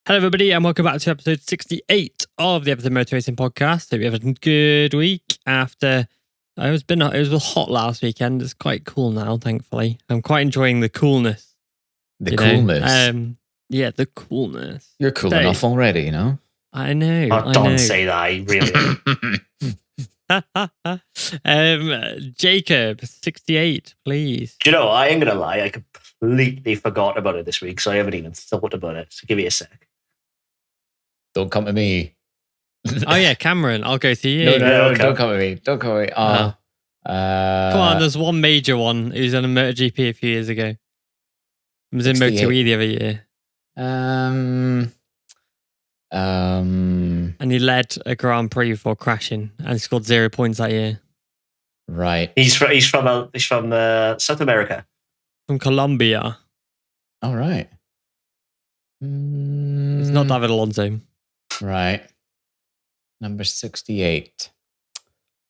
Hello, everybody, and welcome back to episode 68 of the Episode Motor Racing Podcast. Hope you have a good week after it was hot last weekend. It's quite cool now, thankfully. I'm quite enjoying the coolness. The coolness? Yeah, the coolness. You're cool enough already, you know? I know. Oh, don't say that, I really. Jacob, 68, please. Do you know, I ain't going to lie, I completely forgot about it this week, so I haven't even thought about it. So give me a sec. Don't come to me. Oh, yeah, Cameron, I'll go to you. No, okay. don't come to me. Don't come to me. Come on, there's one major one who's on a MotoGP a few years ago. It was in Moto2E the other year. And he led a Grand Prix before crashing and scored 0 points that year. Right. He's from South America. From Colombia. All right. It's not David Alonso. Right. Number 68.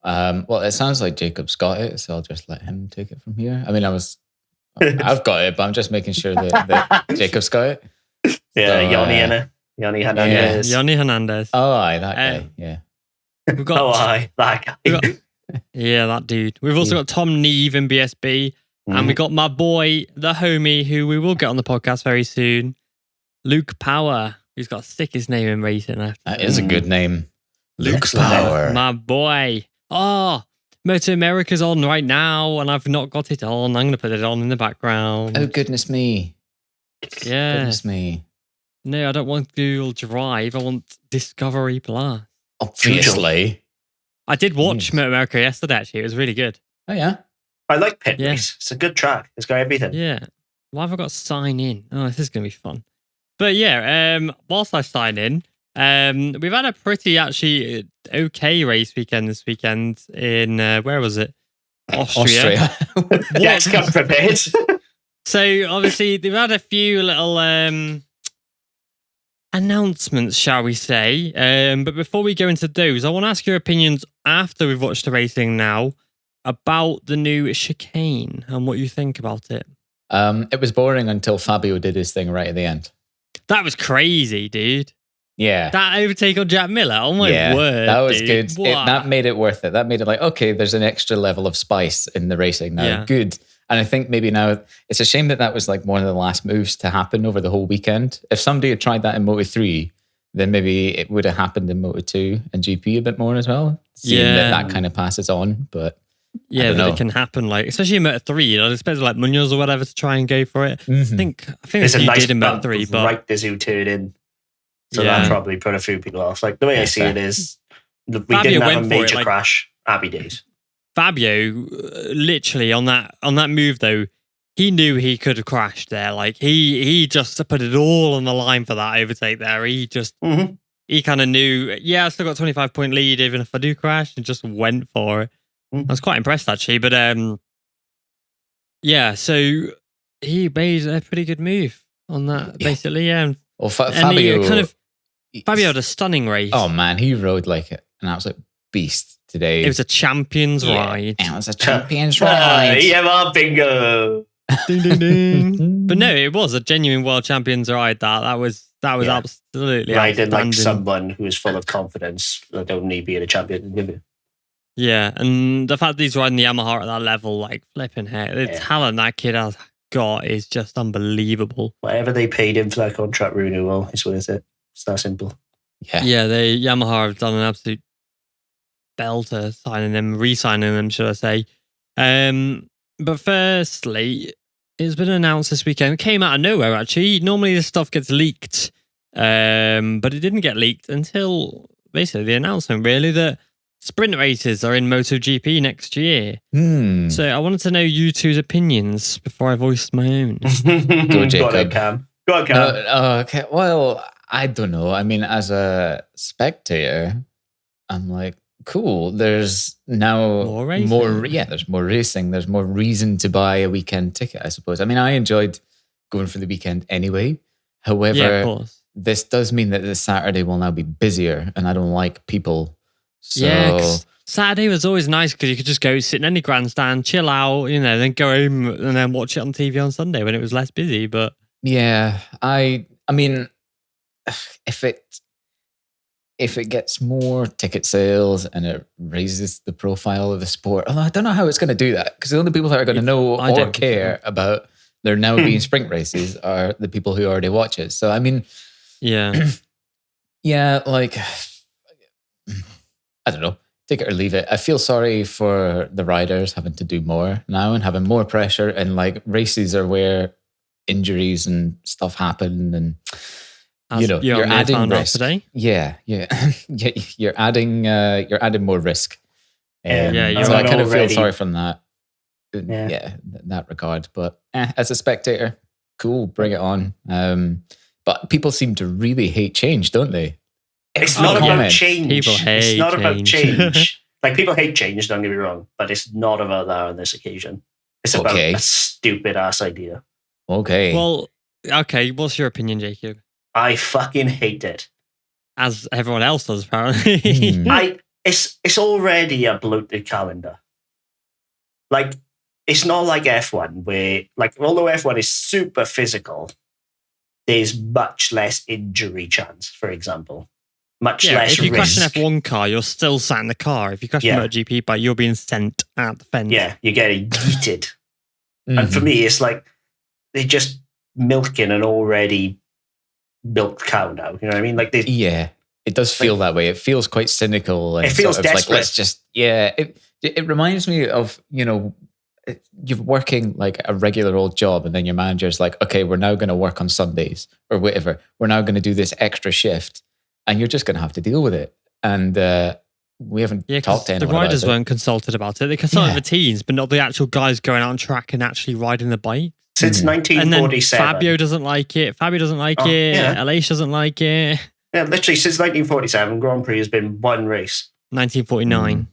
Well, it sounds like Jacob's got it, so I'll just let him take it from here. I mean, I've got it, but I'm just making sure that Jacob's got it. Yeah, So, Yanni Hernandez. Yanni Hernandez. Oh, aye, that guy. Yeah. We've got, that guy. Yeah, that dude. We've also got Tom Neve in BSB. And we got my boy, the homie, who we will get on the podcast very soon, Luke Power, who's got the sickest name in racing. That is a good name. Luke Excellent. Power. My boy. Oh, Moto America's on right now, and I've not got it on. I'm going to put it on in the background. Oh, goodness me. Yeah. Goodness me. No, I don't want Google Drive. I want Discovery Plus. Obviously. I did watch Moto America yesterday, actually. It was really good. Oh, yeah? I like Pit Race. It's a good track. It's got everything. Yeah. Why have I got to sign in? Oh, this is going to be fun. But yeah, whilst I sign in, we've had a pretty actually okay race weekend this weekend in, where was it? Austria. Yes, come prepared. So obviously they've had a few little announcements, shall we say. But before we go into those, I want to ask your opinions after we've watched the racing now about the new chicane and what you think about it. It was boring until Fabio did his thing right at the end. That was crazy, dude. Yeah. That overtake on Jack Miller. Oh my word. That was dude. good. That made it worth it. That made it like, okay, there's an extra level of spice in the racing now. Yeah. Good. And I think maybe now it's a shame that was like one of the last moves to happen over the whole weekend. If somebody had tried that in Moto3, then maybe it would have happened in Moto2 and GP a bit more as well. Seeing that kind of passes on, but yeah, that it can happen, like especially in Moto3. You know, especially like Munoz or whatever to try and go for it. Mm-hmm. I think it's a nice did in Moto3, but right as you turn in, so that probably put a few people off. Like the way I see it is, we didn't have a major crash. Happy days. Fabio, literally on that move though, he knew he could have crashed there. Like he just put it all on the line for that overtake there. He just he kind of knew. Yeah, I still got 25-point lead even if I do crash, and just went for it. I was quite impressed actually, but yeah, so he made a pretty good move on that, basically. Yeah, well, Fabio Fabio had a stunning race. Oh man, he rode like an absolute beast today. It was a champion's ride. It was a champion's ride. EMR bingo. Ding ding ding. But no, it was a genuine world champion's ride. That was absolutely riding like someone who is full of confidence that don't need being a champion. Yeah, and the fact that he's riding the Yamaha at that level, like flipping heck, the talent that kid has got is just unbelievable. Whatever they paid him for that contract renewal, it's worth it. It's that simple. Yeah, the Yamaha have done an absolute belter signing them, re-signing them, should I say. But firstly, it's been announced this weekend. It came out of nowhere, actually. Normally this stuff gets leaked, but it didn't get leaked until basically the announcement, really, that sprint races are in MotoGP next year. So I wanted to know you two's opinions before I voiced my own. Go, Jacob. Go on, Cam. Okay. Well, I don't know. I mean, as a spectator, I'm like, cool. There's now more racing. There's more racing. There's more reason to buy a weekend ticket, I suppose. I mean, I enjoyed going for the weekend anyway. However, this does mean that this Saturday will now be busier, and I don't like people. So, yeah, Saturday was always nice because you could just go sit in any grandstand, chill out, then go home and then watch it on TV on Sunday when it was less busy. But yeah, I mean, if it gets more ticket sales and it raises the profile of the sport, although I don't know how it's going to do that, because the only people that are going to know or care about there now being sprint races are the people who already watch it. So I mean, yeah, like I don't know, take it or leave it. I feel sorry for the riders having to do more now and having more pressure, and like races are where injuries and stuff happen, and you're adding risk today. Yeah. You're adding more risk. So I kind of feel sorry from that. In that regard. But as a spectator, cool, bring it on. But people seem to really hate change, don't they? It's not about change. It's not about change. Like, people hate change, don't get me wrong, but it's not about that on this occasion. It's about a stupid ass idea. Okay. Well, what's your opinion, Jacob? I fucking hate it. As everyone else does, apparently. It's already a bloated calendar. Like, it's not like F1 where, like, although F1 is super physical, there's much less injury chance, for example. Much less risk. If you crash an F1 car, you're still sat in the car. If you crash a MotoGP bike, you're being sent at the fence. Yeah, you're getting yeeted. And for me, it's like they're just milking an already milked cow now. You know what I mean? Like, it does feel that way. It feels quite cynical. And it feels desperate. Like, let's just, It reminds me of, you're working like a regular old job, and then your manager's like, okay, we're now going to work on Sundays or whatever. We're now going to do this extra shift, and you're just going to have to deal with it. And we haven't talked to anyone the riders about weren't consulted about it. They consulted the teams, but not the actual guys going out on track and actually riding the bike. Since 1947. And then Fabio doesn't like it. Fabio doesn't like it. Aleix doesn't like it. Yeah, literally since 1947, Grand Prix has been one race. 1949.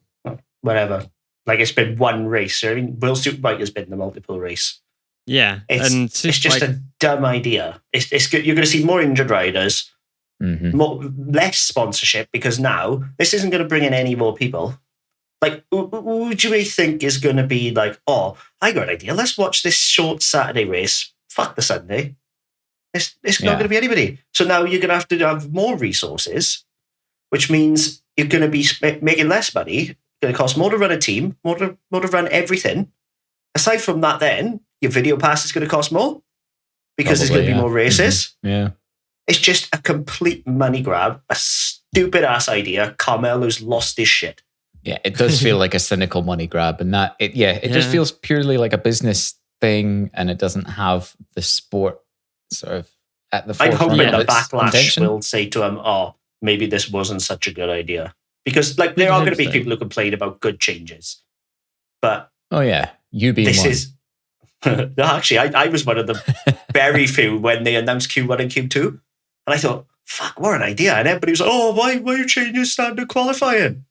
Whatever. Like, it's been one race. I mean, World Superbike has been the multiple race. Yeah. It's just a dumb idea. It's good. You're going to see more injured riders, less sponsorship, because now this isn't going to bring in any more people. Like, who do you think is going to be like, oh, I got an idea. Let's watch this short Saturday race. Fuck the Sunday. It's not going to be anybody. So now you're going to have more resources, which means you're going to be making less money. Going to cost more to run a team, more to run everything. Aside from that, then your video pass is going to cost more because there's going to be more races. Yeah, it's just a complete money grab, a stupid ass idea. Carmelo's lost his shit. Yeah, it does feel like a cynical money grab, and that it just feels purely like a business thing, and it doesn't have the sport sort of at the forefront. I'm hoping the backlash will say to him, "Oh, maybe this wasn't such a good idea." Because, like, there are going to be people who complain about good changes. But... Oh, yeah. You being this one. Is... No, actually, I was one of the very few when they announced Q1 and Q2. And I thought, fuck, what an idea. And everybody was like, oh, why are you changing standard qualifying?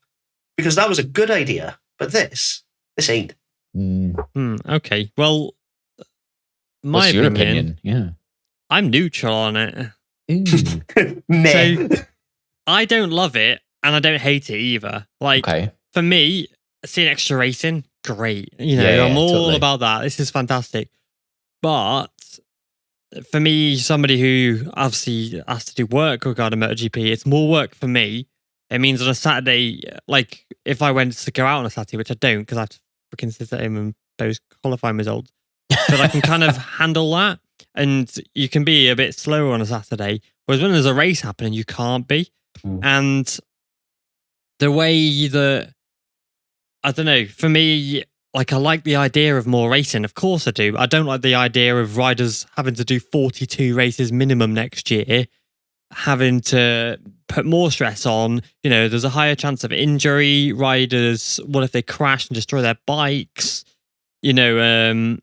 Because that was a good idea. But this ain't. Okay. Well, what's your opinion? Yeah. I'm neutral on it. Meh. So, I don't love it. And I don't hate it either. Like, for me, seeing extra racing, great. I'm all about that. This is fantastic. But for me, somebody who obviously has to do work regarding MotoGP, it's more work for me. It means on a Saturday, like, if I went to go out on a Saturday, which I don't because I have to freaking sit at home and post qualifying results, but I can kind of handle that. And you can be a bit slower on a Saturday. Whereas when there's a race happening, you can't be. And... the way that, I don't know, for me, like, I like the idea of more racing. Of course I do. I don't like the idea of riders having to do 42 races minimum next year, having to put more stress on. There's a higher chance of injury. Riders, what if they crash and destroy their bikes? I don't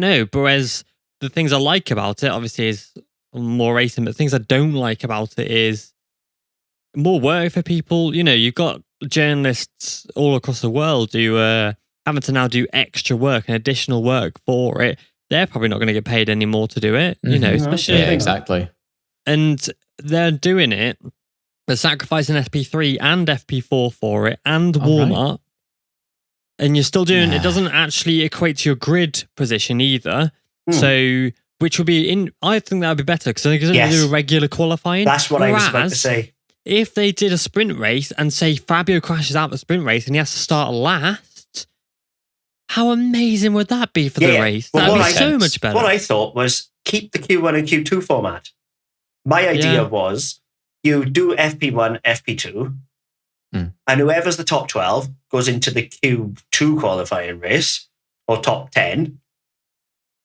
know. But whereas the things I like about it, obviously, is more racing. But things I don't like about it is more work for people. You've got journalists all across the world who are having to now do extra work and additional work for it. They're probably not going to get paid any more to do it, especially. Yeah, exactly. And they're doing it. They're sacrificing FP3 and FP4 for it and warm up. And you're still doing, it doesn't actually equate to your grid position either. So which would be I think that would be better because they could do a regular qualifying. That's what I was about to say. If they did a sprint race and say Fabio crashes out the sprint race and he has to start last, how amazing would that be for the race? That would be so much better. What I thought was keep the Q1 and Q2 format. My idea was you do FP1, FP2, and whoever's the top 12 goes into the Q2 qualifying race, or top 10.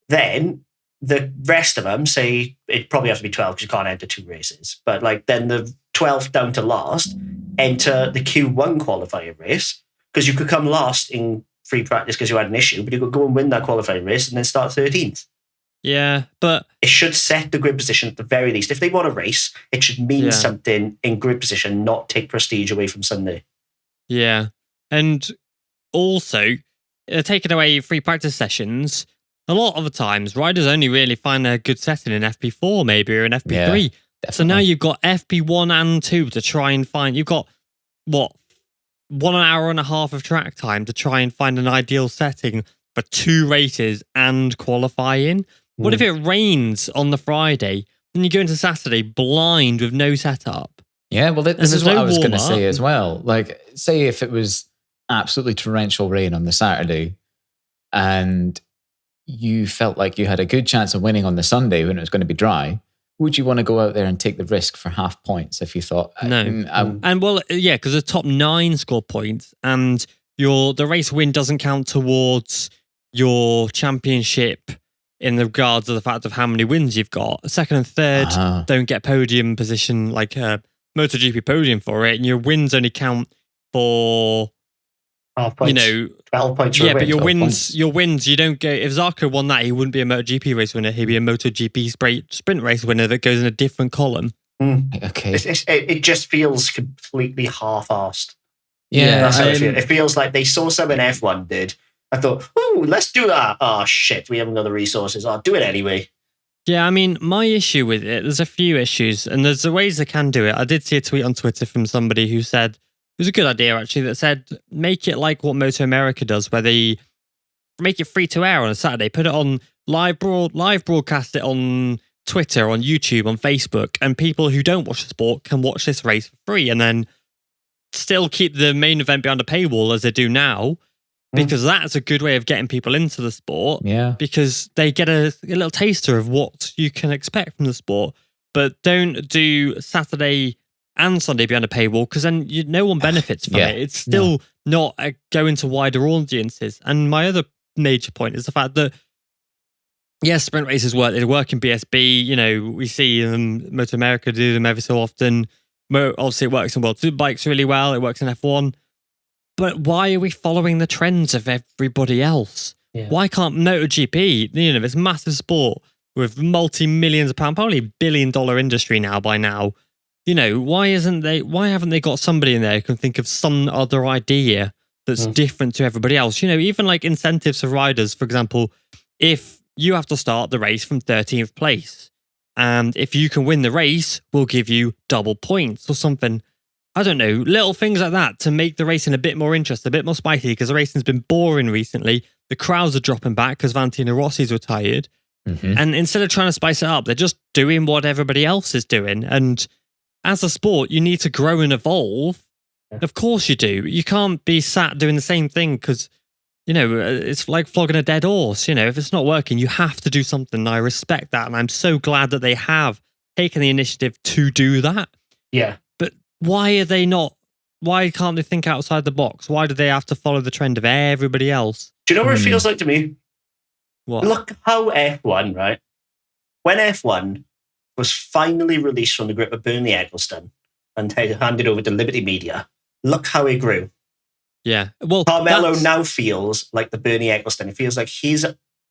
Then the rest of them, say, it probably has to be 12 because you can't enter 2 races, but like then the 12th down to last enter the Q1 qualifying race, because you could come last in free practice because you had an issue, but you could go and win that qualifying race and then start 13th. Yeah, but it should set the grid position at the very least. If they want a race, it should mean something in grid position, not take prestige away from Sunday. Yeah. And also, taking away free practice sessions, a lot of the times, riders only really find a good setting in FP4 maybe, or in FP3. Yeah, so now you've got FP1 and 2 to try and find... You've got, 1 hour and a half of track time to try and find an ideal setting for 2 races and qualifying. What if it rains on the Friday and you go into Saturday blind with no setup? Yeah, well, this is what I was going to say as well. Like, say if it was absolutely torrential rain on the Saturday and you felt like you had a good chance of winning on the Sunday when it was going to be dry, would you want to go out there and take the risk for half points if you thought... No. Because the top 9 score points and the race win doesn't count towards your championship in regards to the fact of how many wins you've got. Second and third don't get podium position, like a MotoGP podium for it, and your wins only count for... half points. 12 points. Yeah, but your wins, you don't get... If Zarco won that, he wouldn't be a MotoGP race winner. He'd be a MotoGP sprint race winner that goes in a different column. Okay. It just feels completely half-assed. Yeah. That's how it feels. It feels like they saw something F1 did. I thought, let's do that. Oh, shit, we haven't got the resources. I'll do it anyway. Yeah, I mean, my issue with it, there's a few issues, and there's the ways they can do it. I did see a tweet on Twitter from somebody who said, it was a good idea actually, that said, make it like what Moto America does, where they make it free to air on a Saturday, put it on live broadcast it on Twitter, on YouTube, on Facebook, and people who don't watch the sport can watch this race for free, and then still keep the main event behind a paywall as they do now, because that's a good way of getting people into the sport. Yeah. Because they get a little taster of what you can expect from the sport. But don't do Saturday and Sunday behind a paywall, because then no one benefits from it. It's still not going to wider audiences. And my other major point is the fact that, yes, sprint races work. They work in BSB. We see Moto America do them every so often. Obviously, it works in World Superbikes really well. It works in F1. But why are we following the trends of everybody else? Yeah. Why can't MotoGP, this massive sport with multi-millions of pounds, probably $1 billion industry now by now, why haven't they got somebody in there who can think of some other idea that's different to everybody else? Even like incentives for riders, for example, if you have to start the race from 13th place, and if you can win the race, we'll give you double points or something. I don't know, little things like that to make the racing a bit more interesting, a bit more spicy, because the racing's been boring recently. The crowds are dropping back because Valentino Rossi's retired. And instead of trying to spice it up, they're just doing what everybody else is doing. And as a sport, you need to grow and evolve. Of course you do. You can't be sat doing the same thing because, it's like flogging a dead horse. If it's not working, you have to do something. And I respect that. And I'm so glad that they have taken the initiative to do that. Yeah. Why can't they think outside the box? Why do they have to follow the trend of everybody else? Do you know what it feels like to me? What? Look how F1, right? When F1 was finally released from the grip of Bernie Ecclestone and handed over to Liberty Media, look how it grew. Yeah. Well, Carmelo now feels like the Bernie Ecclestone. It feels like his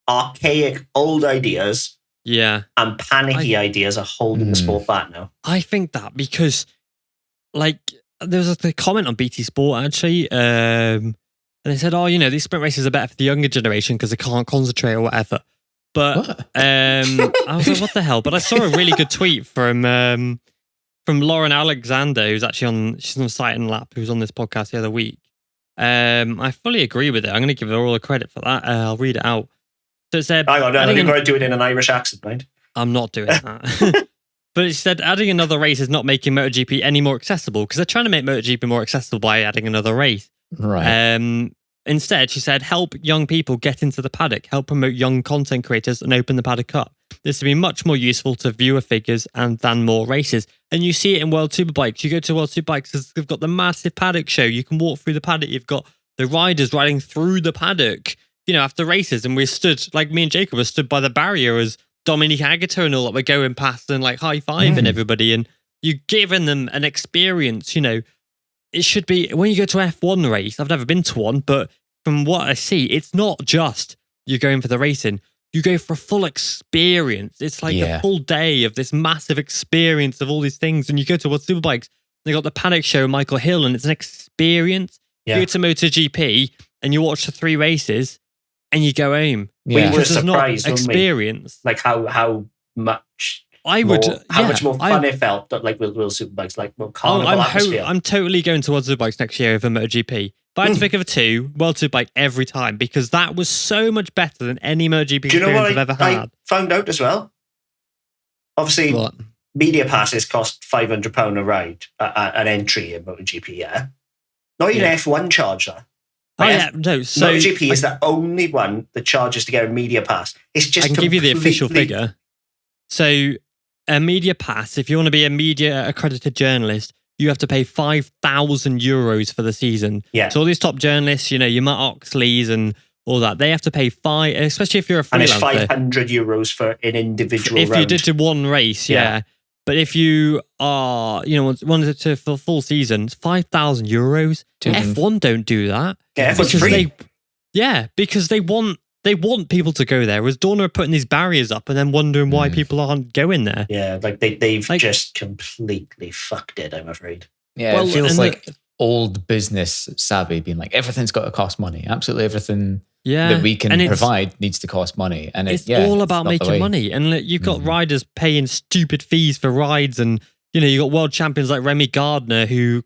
archaic old ideas and panicky ideas are holding the sport back now. I think that because... there was a comment on BT Sport actually, and they said, these sprint races are better for the younger generation because they can't concentrate or whatever. But I was like, what the hell? But I saw a really good tweet from Lauren Alexander, who's actually she's on Sight and Lap, who was on this podcast the other week. I fully agree with it. I'm going to give her all the credit for that. I'll read it out. So it said, hang on, you've got to do it in an Irish accent, right? I'm not doing that. But it said adding another race is not making MotoGP any more accessible, because they're trying to make MotoGP more accessible by adding another race. Right. Instead, she said, help young people get into the paddock, help promote young content creators, and open the paddock up. This would be much more useful to viewer figures than more races. And you see it in World Superbikes. You go to World Superbikes, they've got the massive paddock show. You can walk through the paddock. You've got the riders riding through the paddock, after races. And we're stood, like me and Jacob were stood by the barrier as Dominic Agata and all that were going past and like high-fiving everybody. And you're giving them an experience, It should be, when you go to F1 race, I've never been to one, but from what I see, it's not just you're going for the racing. You go for a full experience. It's like a full day of this massive experience of all these things. And you go to World Superbikes, they got the paddock show, Michael Hill, and it's an experience. Yeah. You go to MotoGP and you watch the 3 races and you go home. We were Because there's not surprised, experience. like how much much more fun it felt that like with World Superbikes, like more carnival atmosphere. I'm totally going to World Superbikes next year over MotoGP. But I had to pick of 2, World Superbike every time, because that was so much better than any MotoGP experience I've ever had. I found out as well? Obviously, media passes cost £500 a ride, an entry in MotoGP, yeah? Not even F1 charge that. MotoGP is the only one that charges to get a media pass. It's just I can give you the official figure. So a media pass, if you want to be a media accredited journalist, you have to pay €5,000 for the season. Yeah. So all these top journalists, your Matt Oxleys and all that, they have to pay especially if you're a freelancer. And it's €500 for an individual if round. you did one race, yeah. But if you are, wanted to for full season, it's €5,000. F1 don't do that. Yeah, F1's free. Because they want people to go there. Whereas Dorna are putting these barriers up and then wondering why people aren't going there. Yeah, like they've just completely fucked it, I'm afraid. Yeah, it feels like old business savvy, being like, everything's got to cost money. Absolutely everything that we can provide needs to cost money. And it's all about making money. And you've got riders paying stupid fees for rides. And, you've got world champions like Remy Gardner, who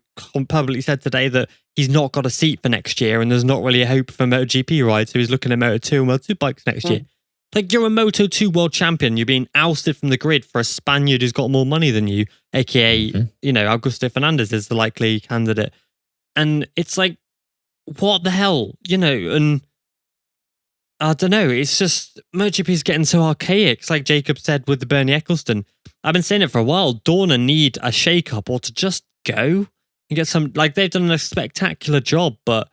publicly said today that he's not got a seat for next year and there's not really a hope for MotoGP rides. So he's looking at Moto2 and World Superbikes next year. Like, you're a Moto2 world champion. You're being ousted from the grid for a Spaniard who's got more money than you, aka, Augusto Fernandez is the likely candidate. And it's like, what the hell? And I don't know. It's just, MotoGP is getting so archaic. It's like Jacob said with the Bernie Eccleston. I've been saying it for a while. Dorna need a shake-up or to just go and get some, like, they've done a spectacular job, but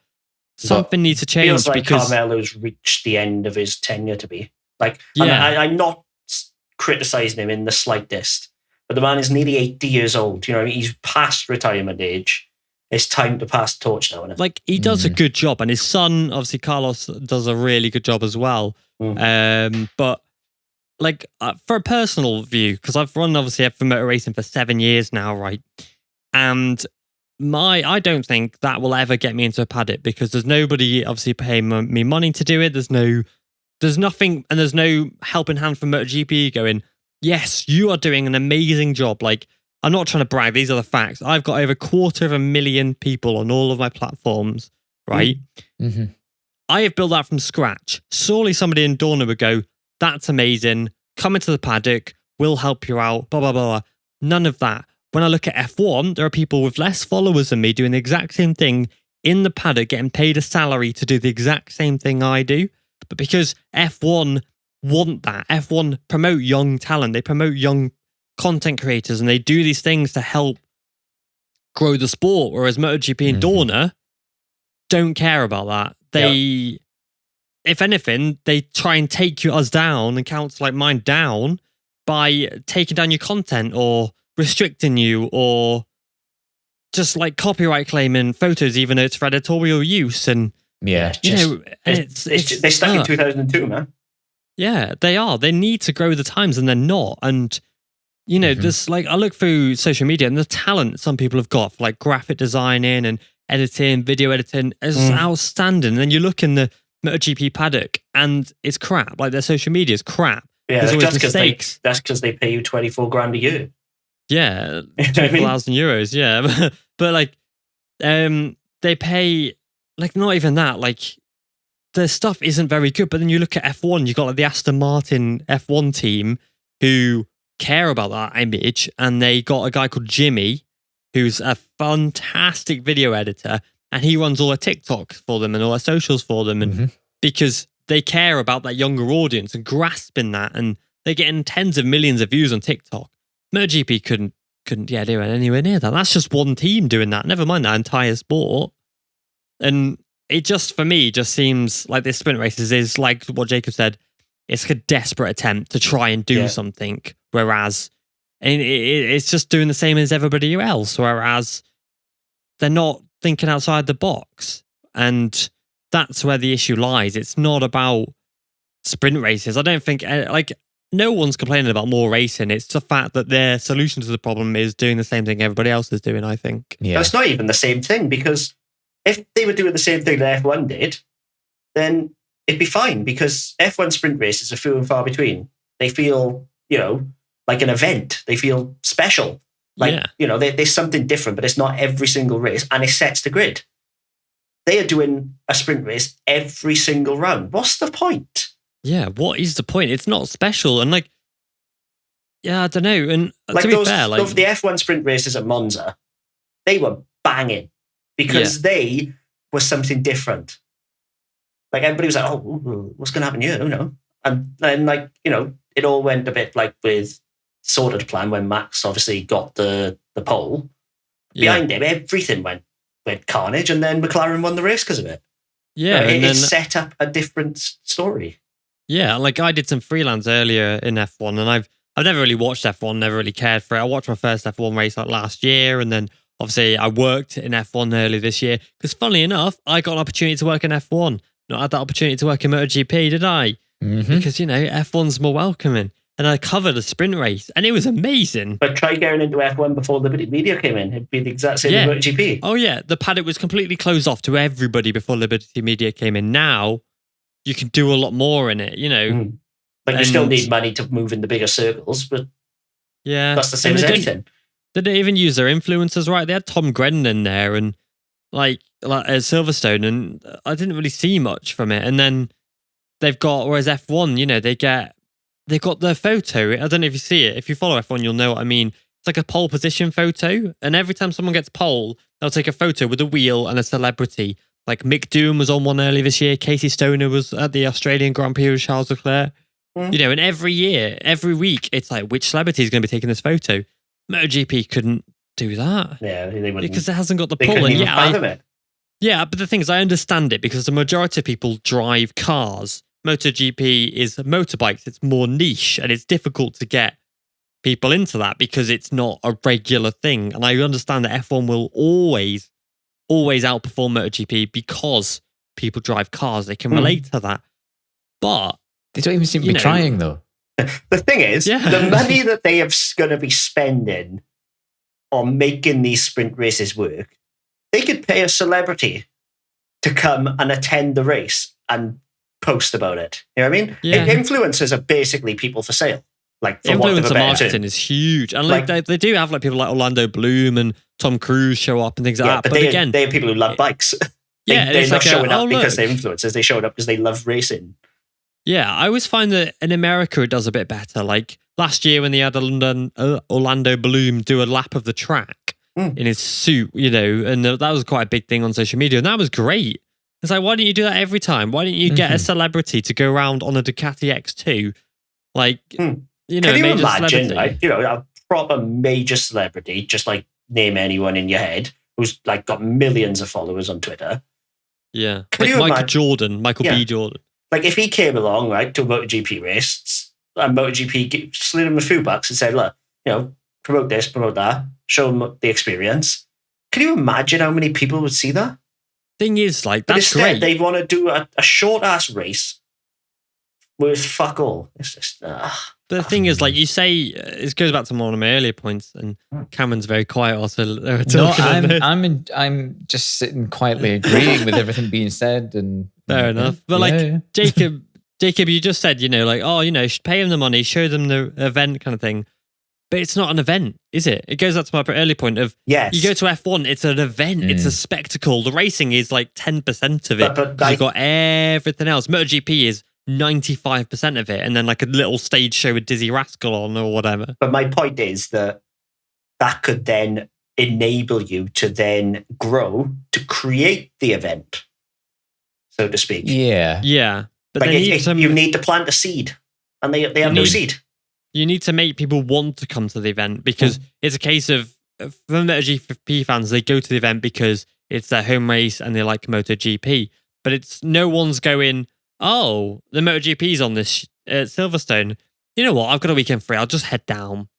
something needs to change. Feels like because Carmelo's reached the end of his tenure to be. Like, I'm not criticising him in the slightest, but the man is nearly 80 years old. He's past retirement age. It's time to pass the torch now. Like, he does a good job, and his son, obviously Carlos, does a really good job as well. But like, for a personal view, because I've run obviously for motor racing for 7 years now, right? And I don't think that will ever get me into a paddock, because there's nobody obviously paying me money to do it. There's nothing, and there's no helping hand from MotoGP going, yes, you are doing an amazing job. Like, I'm not trying to brag. These are the facts. I've got over 250,000 people on all of my platforms, right? I have built that from scratch. Surely somebody in Dorna would go, that's amazing. Come into the paddock. We'll help you out. Blah, blah, blah. None of that. When I look at F1, there are people with less followers than me doing the exact same thing in the paddock, getting paid a salary to do the exact same thing I do. But because F1 want that, F1 promote young talent. They promote young content creators, and they do these things to help grow the sport, whereas MotoGP and Dorna don't care about that. They, if anything, they try and take us down and counts like mine down by taking down your content or restricting you or just like copyright claiming photos, even though it's for editorial use. And they're stuck in 2002, man. Yeah, they are. They need to grow the times, and they're not. And there's like, I look through social media and the talent some people have got for like graphic designing and editing, video editing is outstanding. And then you look in the MotoGP paddock and it's crap. Like, their social media is crap. Yeah, that's because they pay you 24 grand a year. Yeah, 24,000 euros. Yeah, but like, they pay like not even that. Like, the stuff isn't very good. But then you look at F1, you've got like the Aston Martin F1 team who care about that image, and they got a guy called Jimmy, who's a fantastic video editor, and he runs all their TikToks for them and all their socials for them, and because they care about that younger audience and grasping that, and they're getting tens of millions of views on TikTok. MotoGP couldn't do it anywhere near that. That's just one team doing that. Never mind that entire sport. And it just, for me, just seems like this sprint races is like what Jacob said. It's a desperate attempt to try and do something, whereas it's just doing the same as everybody else, whereas they're not thinking outside the box. And that's where the issue lies. It's not about sprint races. I don't think, no one's complaining about more racing. It's the fact that their solution to the problem is doing the same thing everybody else is doing, I think. Yeah. It's not even the same thing, because if they were doing the same thing that F1 did, then it'd be fine, because F1 sprint races are few and far between. They feel, like an event. They feel special. There's something different, but it's not every single race, and it sets the grid. They are doing a sprint race every single round. What's the point? Yeah, what is the point? It's not special. And I don't know. And to be fair, the F1 sprint races at Monza, they were banging because they were something different. Like, everybody was like, oh, what's going to happen here? I don't know. And then, it all went a bit like with sorted plan when Max obviously got the pole. Behind him, everything went carnage, and then McLaren won the race because of it. Yeah. It set up a different story. Yeah, I did some freelance earlier in F1, and I've never really watched F1, never really cared for it. I watched my first F1 race last year, and then obviously I worked in F1 early this year, because funnily enough, I got an opportunity to work in F1. Not had that opportunity to work in MotoGP, did I? Because, F1's more welcoming. And I covered a sprint race, and it was amazing. But try going into F1 before Liberty Media came in. It'd be the exact same as MotoGP. Oh, yeah. The paddock was completely closed off to everybody before Liberty Media came in. Now, you can do a lot more in it, But you still need money to move in the bigger circles, but that's the same as anything. They didn't even use their influencers, right? They had Tom Grennan in there, and like at Silverstone, and I didn't really see much from it. And then they've got, whereas F1, they've got their photo. I don't know if you see it. If you follow F1, you'll know what I mean. It's like a pole position photo, and every time someone gets pole, they'll take a photo with a wheel and a celebrity. Like Mick Doom was on one early this year. Casey Stoner was at the Australian Grand Prix with Charles Leclerc. And every year, every week, it's like, which celebrity is going to be taking this photo? MotoGP couldn't do that. Yeah, they wouldn't. Because it hasn't got the they pull. Couldn't even fathom it. Yeah, but the thing is, I understand it, because the majority of people drive cars. MotoGP is motorbikes. It's more niche, and it's difficult to get people into that because it's not a regular thing. And I understand that F1 will always outperform MotoGP because people drive cars. They can relate to that. But they don't even seem to be trying, though. The thing is, the money that they are going to be spending on making these sprint races work, they could pay a celebrity to come and attend the race and post about it. You know what I mean? Yeah. Influencers are basically people for sale. Like, for influencer marketing is huge, and they do have people like Orlando Bloom and Tom Cruise show up and things like that. But again, they are people who love bikes. They're not showing up because they're influencers. They showed up because they love racing. Yeah, I always find that in America it does a bit better. Like last year when they had Orlando Bloom do a lap of the track in his suit, and that was quite a big thing on social media, and that was great. It's like, why don't you do that every time? Why don't you get a celebrity to go around on a Ducati X2? Like, can you imagine, a proper major celebrity, just like name anyone in your head, who's like got millions of followers on Twitter? Yeah, Michael B. Jordan. Like, if he came along, right, to a MotoGP race, and MotoGP slid him a few bucks and said, look, promote this, promote that, show them the experience. Can you imagine how many people would see that? Thing is, that's instead, great. They want to do a short-ass race worth fuck all. It's just... But the thing is, like you say, it goes back to one of my earlier points, and Cameron's very quiet also. I'm just sitting quietly agreeing with everything being said. And fair enough. But Jacob, you just said, you should pay them the money, show them the event kind of thing. but it's not an event, is it? It goes up to my early point of, yes. You go to F1, it's an event, it's a spectacle. The racing is like 10% of it. But you've got everything else. MotoGP is 95% of it, and then like a little stage show with Dizzy Rascal on or whatever. But my point is that could then enable you to then grow to create the event, so to speak. Yeah. But you need to plant a seed, and they have no seed. You need to make people want to come to the event, because it's a case of, for MotoGP fans, they go to the event because it's their home race and they like MotoGP. But it's no one's going, oh, the MotoGP's on this Silverstone. You know what? I've got a weekend free. I'll just head down.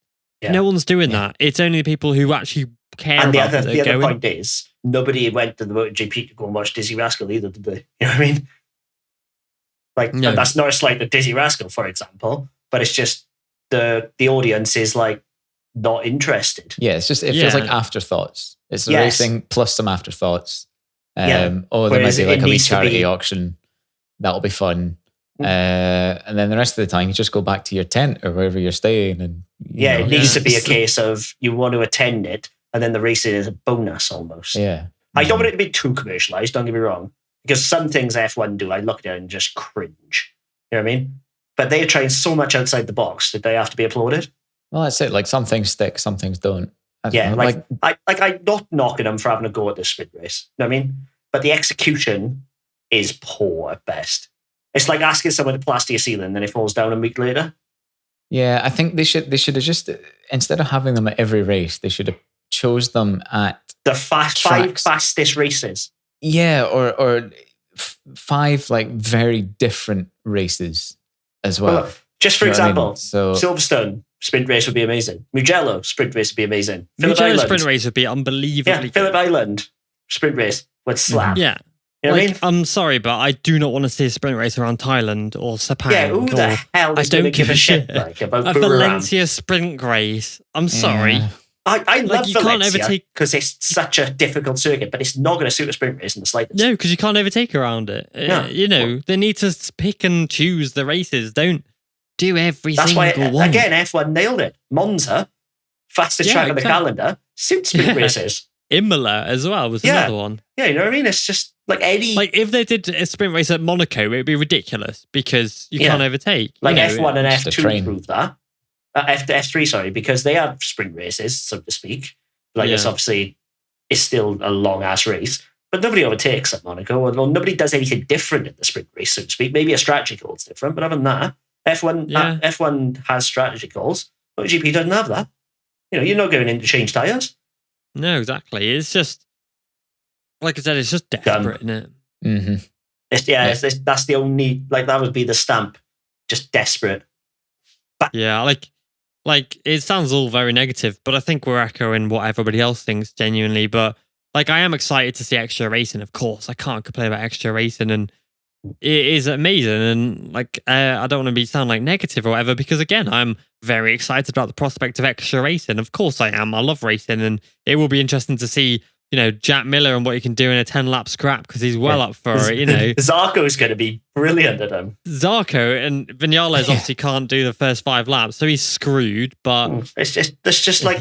Yeah. No one's doing that. It's only the people who actually care. And the other point is, nobody went to the MotoGP to go and watch Dizzy Rascal either, did they? You know what I mean? Like, that's not a slight at Dizzy Rascal, for example, but it's just the audience is like not interested. Yeah, it feels like afterthoughts. It's the racing plus some afterthoughts. There might be like a wee charity auction. That'll be fun. And then the rest of the time, you just go back to your tent or wherever you're staying. And it needs to be a case of you want to attend it, and then the racing is a bonus almost. Yeah, I don't want it to be too commercialized. Don't get me wrong, because some things F1 do, I look at it and just cringe. You know what I mean? But they are trying so much outside the box that they have to be applauded. Well, that's it. Like, some things stick, some things don't. I'm not knocking them for having a go at this sprint race. You know what I mean? But the execution is poor at best. It's like asking someone to plaster your ceiling and then it falls down a week later. Yeah, I think they should have just, instead of having them at every race, they should have chose them at the five fastest races. Yeah, or 5 like very different races as well. Just for example, Silverstone sprint race would be amazing. Mugello sprint race would be amazing. Mugello sprint race would be unbelievably good. Phillip Island sprint race would slap. Yeah. You know what I mean? I'm sorry, but I do not want to see a sprint race around Thailand or Sepang. Yeah, who the hell is going to give a shit like about a Valencia sprint race? I'm sorry. I love Valencia because it's such a difficult circuit, but it's not going to suit a sprint race in the slightest. No, because you can't overtake around it. No. They need to pick and choose the races. Don't do every single one. That's why, again, F1 nailed it. Monza, fastest track on the calendar, suits sprint races. Imola as well was another one. Yeah, you know what I mean? It's just like if they did a sprint race at Monaco, it would be ridiculous because you can't overtake. Like F1 and F2 proved that. F3, sorry, because they have sprint races, so to speak. Like it's obviously, it's still a long ass race, but nobody overtakes at Monaco, or nobody does anything different in the sprint race, so to speak. Maybe a strategy call is different, but other than that, F1 has strategy calls. MotoGP doesn't have that. You're not going in to change tires. No, exactly. It's just, like I said, it's just desperate, isn't it? Mm-hmm. That's the only, that would be the stamp. Just desperate. But like it sounds all very negative, but I think we're echoing what everybody else thinks genuinely. But I am excited to see extra racing, of course. I can't complain about extra racing, and it is amazing. And I don't want to sound like negative or whatever, because again, I'm very excited about the prospect of extra racing. Of course I am. I love racing, and it will be interesting to see, Jack Miller and what he can do in a 10-lap scrap, because he's well up for it, Zarco's going to be brilliant at him. Zarco and Vinales obviously can't do the first 5 laps, so he's screwed, but... It's just like...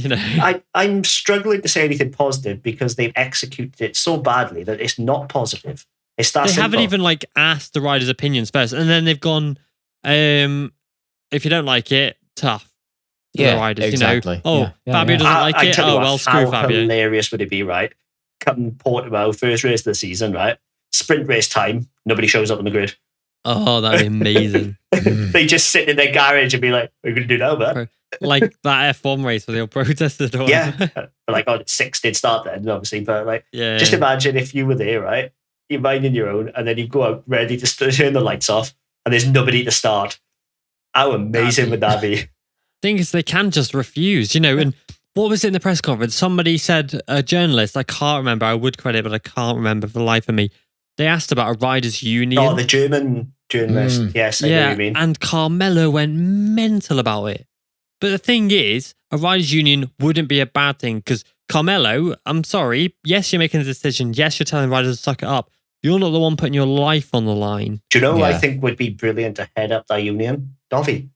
I'm struggling to say anything positive because they've executed it so badly that it's not positive. It's that simple. Haven't even asked the riders' opinions first, and then they've gone, if you don't like it, tough. The riders, exactly. Fabio doesn't like it. Screw Fabio. How hilarious would it be, right? Come Portimao, first race of the season, right? Sprint race time, nobody shows up on the grid. Oh, that'd be amazing. They just sit in their garage and be like, "We're going to do now, man." Like that F1 race where they all protested. But 6 did start then, obviously. But just imagine if you were there, right? You're minding your own, and then you go out ready to turn the lights off, and there's nobody to start. How amazing would that be? Thing is, they can just refuse, and what was it in the press conference? Somebody said, a journalist, I can't remember, I would credit, but I can't remember for the life of me. They asked about a riders' union. Oh, the German journalist. Yes, I know what you mean. And Carmelo went mental about it. But the thing is, a riders' union wouldn't be a bad thing, because Carmelo, I'm sorry, yes, you're making a decision. Yes, you're telling riders to suck it up. You're not the one putting your life on the line. Do you know who I think would be brilliant to head up that union? Dovi.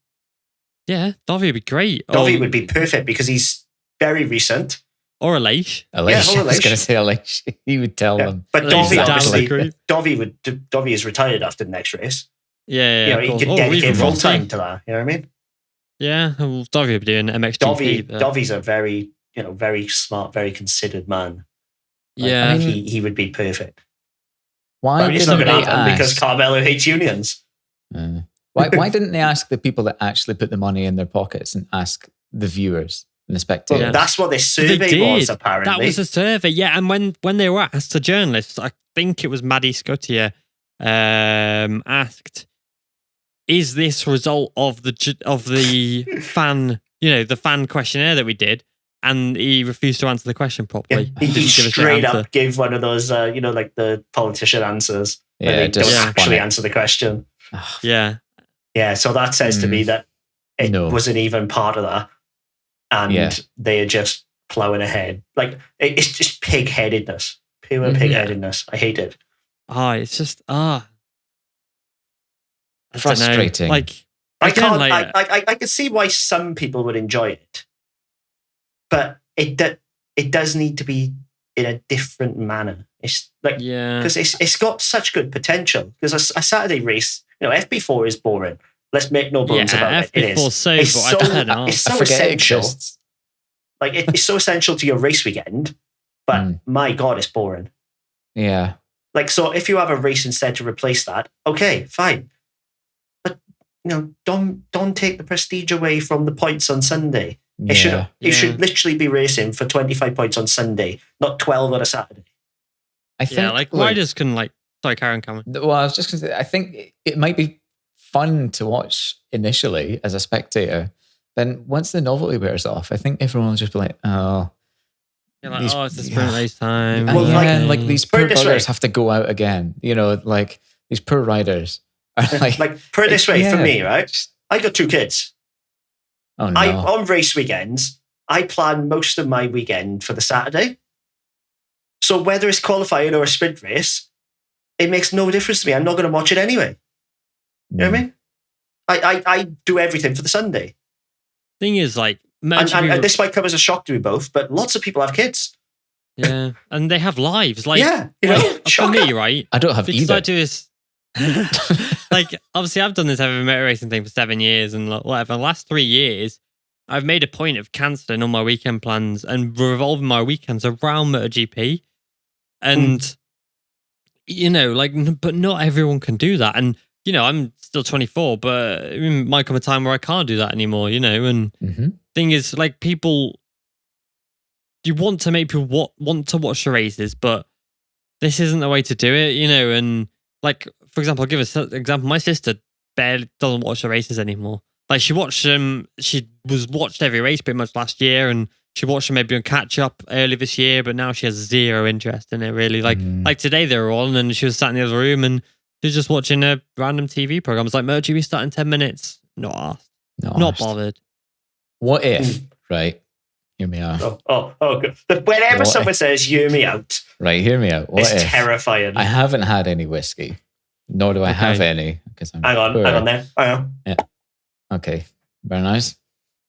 Yeah, Dovi would be great. Dovi would be perfect because he's very recent. Or Aleix. Aleix. I was going to say Aleix. He would tell them. But Dovi, Exactly. obviously, Dovi is retired after the next race. Yeah, he could dedicate full time to that. You know what I mean? Yeah, well, Dovi would be doing MXGP. Dovi's a very, very smart, very considered man. Yeah, I mean, he would be perfect. Why it's not going to happen because Carmelo hates unions. Why didn't they ask the people that actually put the money in their pockets and ask the viewers and the spectators? Well, that's what this survey was, apparently. That was a survey, yeah. And when they were asked, the journalists, I think it was Maddie Scottier, asked, "Is this result of the fan, the fan questionnaire that we did?" And he refused to answer the question properly. Yeah, he straight up gave one of those, like the politician answers. Yeah, they don't actually answer the question. Yeah. Yeah, so that says to me that it wasn't even part of that. And they are just plowing ahead. Like, it's just pig-headedness. Pure pig-headedness. I hate it. It's just, frustrating. Like, I can't, I can see why some people would enjoy it. But it does need to be in a different manner. It's like, because it's got such good potential. Because a Saturday race, FP4 is boring. Let's make no bones about it. It is. It's so essential. Like it's so essential to your race weekend, but my God, it's boring. Yeah. Like, so if you have a race instead to replace that, okay, fine. But don't take the prestige away from the points on Sunday. You should literally be racing for 25 points on Sunday, not 12 on a Saturday. I think riders can sorry, Karen, come on. Well, I was just going to say, I think it might be fun to watch initially as a spectator. Then once the novelty wears off, I think everyone will just be like, oh. You're like, it's the sprint race time. Well, these poor buggers have to go out again. Like these poor riders are like put it this way, for me, right? I got 2 kids. Oh no. On race weekends, I plan most of my weekend for the Saturday. So whether it's qualifying or a sprint race, it makes no difference to me. I'm not going to watch it anyway. You know what I mean? I do everything for the Sunday. Thing is, and this might come as a shock to you both, but lots of people have kids. Yeah, and they have lives. For me, right? I don't have either. I do is, obviously I've done this heavy motor racing thing for 7 years and whatever. The last 3 years, I've made a point of cancelling all my weekend plans and revolving my weekends around MotoGP. And, but not everyone can do that. And, I'm still 24, but it might come a time where I can't do that anymore, and thing is, people, you want to make people want to watch the races, but this isn't the way to do it, and for example, I'll give an example. My sister barely doesn't watch the races anymore. She watched she watched every race pretty much last year, and she watched them maybe on catch up early this year, but now she has zero interest in it really. Like today they were on and she was sat in the other room and she was just watching a random TV program. It's like MotoGP start in 10 minutes. Not asked. Not bothered. What if, right? Hear me out. Oh, good. Whenever someone says hear me out. Right, hear me out. It's terrifying. I haven't had any whiskey, nor do I have any. Hang on there. Hang on. Yeah. Okay, very nice.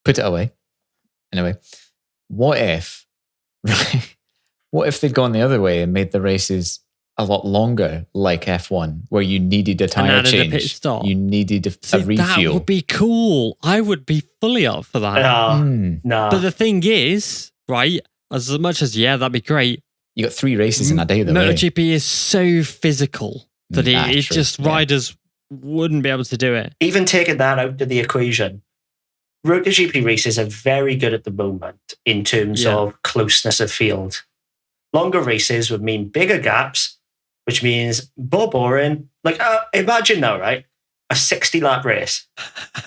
Put it away. Anyway, what if they'd gone the other way and made the races a lot longer, like F1, where you needed a tire change, a pit stop. You needed a refuel. That would be cool. I would be fully up for that. No. But the thing is, right, as much as that'd be great. You got 3 races in a day, though. MotoGP is so physical that riders wouldn't be able to do it. Even taking that out of the equation, MotoGP races are very good at the moment in terms of closeness of field. Longer races would mean bigger gaps, which means more boring. Imagine now, right? A 60-lap race.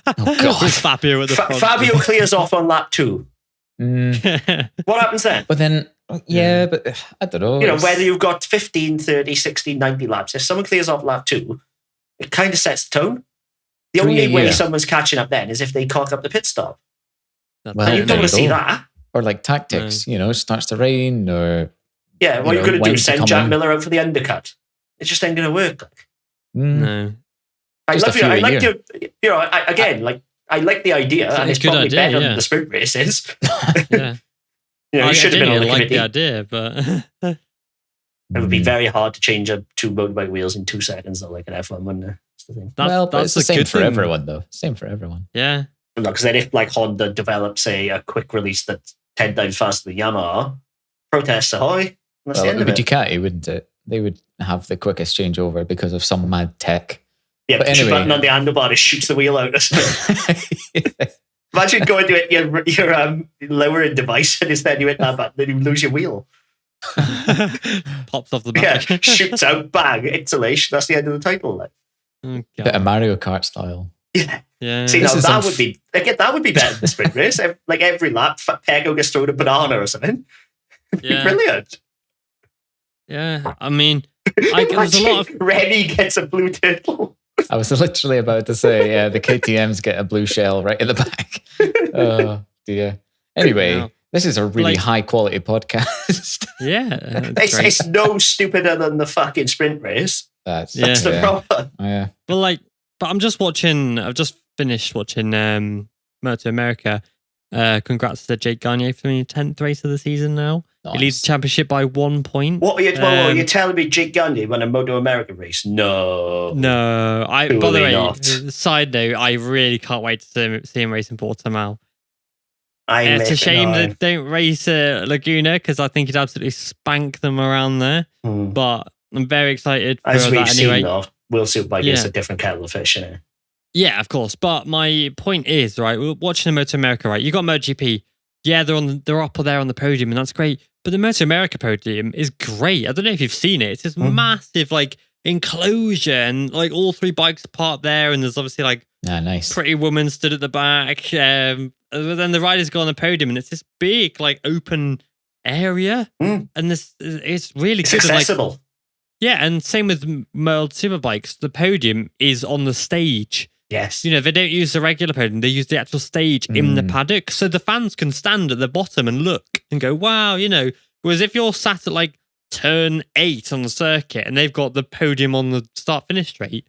Oh, God. With Fabio at the front. Fabio clears off on lap 2. What happens then? But then, but I don't know. Whether you've got 15, 30, 60, 90 laps, if someone clears off lap 2, it kind of sets the tone. The only way someone's catching up then is if they cock up the pit stop. Well, and you don't want to see that. Or tactics, starts to rain or... Yeah, what you're going to do is send Jack Miller out for the undercut. It just ain't going to work. No. I I like the idea, and it's probably better than the sprint races. Yeah. You should have been on the committee. The idea, but it would be very hard to change up 2 motorbike wheels in 2 seconds, though, like an F1, wouldn't it? That's the thing. That's the same for everyone, though. Same for everyone. Yeah. Because then if like Honda develops a quick release that's 10 times faster than Yamaha, protests ahoy. That's the end of it. Ducati, wouldn't it? They would have the quickest changeover because of some mad tech. Yeah, but anyway, button on the handlebar, it shoots the wheel out. Imagine going to it, your lowering device, and instead you hit that button, then you lose your wheel. Pops off the back. Yeah, shoots out, bang, insulation. That's the end of the title. Like. Oh, bit of Mario Kart style. Yeah. See, now that would be better than the sprint race. Like every lap, Pego gets thrown a banana or something. It'd be brilliant. Yeah, I mean, there's a lot of Remy gets a blue turtle. I was literally about to say, the KTMs get a blue shell right in the back. Oh, dear. Anyway, this is a really high quality podcast. Yeah. It's no stupider than the fucking sprint race. That's the problem. Yeah. But I'm just watching, I've just finished watching Moto America. Congrats to Jake Gagne for the 10th race of the season now. Nice. He leads the championship by 1 point. What are you telling me Jake Gagne won a Moto America race? No. By the way, side note, I really can't wait to see him race in Portimao. It's a shame that they don't race Laguna because I think he'd absolutely spank them around there. But I'm very excited for As we've that anyway. Seen, though, Will Superbike is a different kettle of fish, isn't it? Yeah, of course. But my point is, right, we're watching the Moto America, right? You got MotoGP. Yeah, they're up there on the podium, and that's great. But the Moto America podium is great. I don't know if you've seen it. It's this massive, like, enclosure, and like all 3 bikes parked there, and there's obviously like nice pretty woman stood at the back. But then the riders go on the podium, and it's this big, like, open area, and it's really good. Accessible. And, like, yeah, and same with World Superbikes. The podium is on the stage. Yes. They don't use the regular podium. They use the actual stage in the paddock. So the fans can stand at the bottom and look and go, wow, Whereas if you're sat at like turn 8 on the circuit and they've got the podium on the start-finish straight,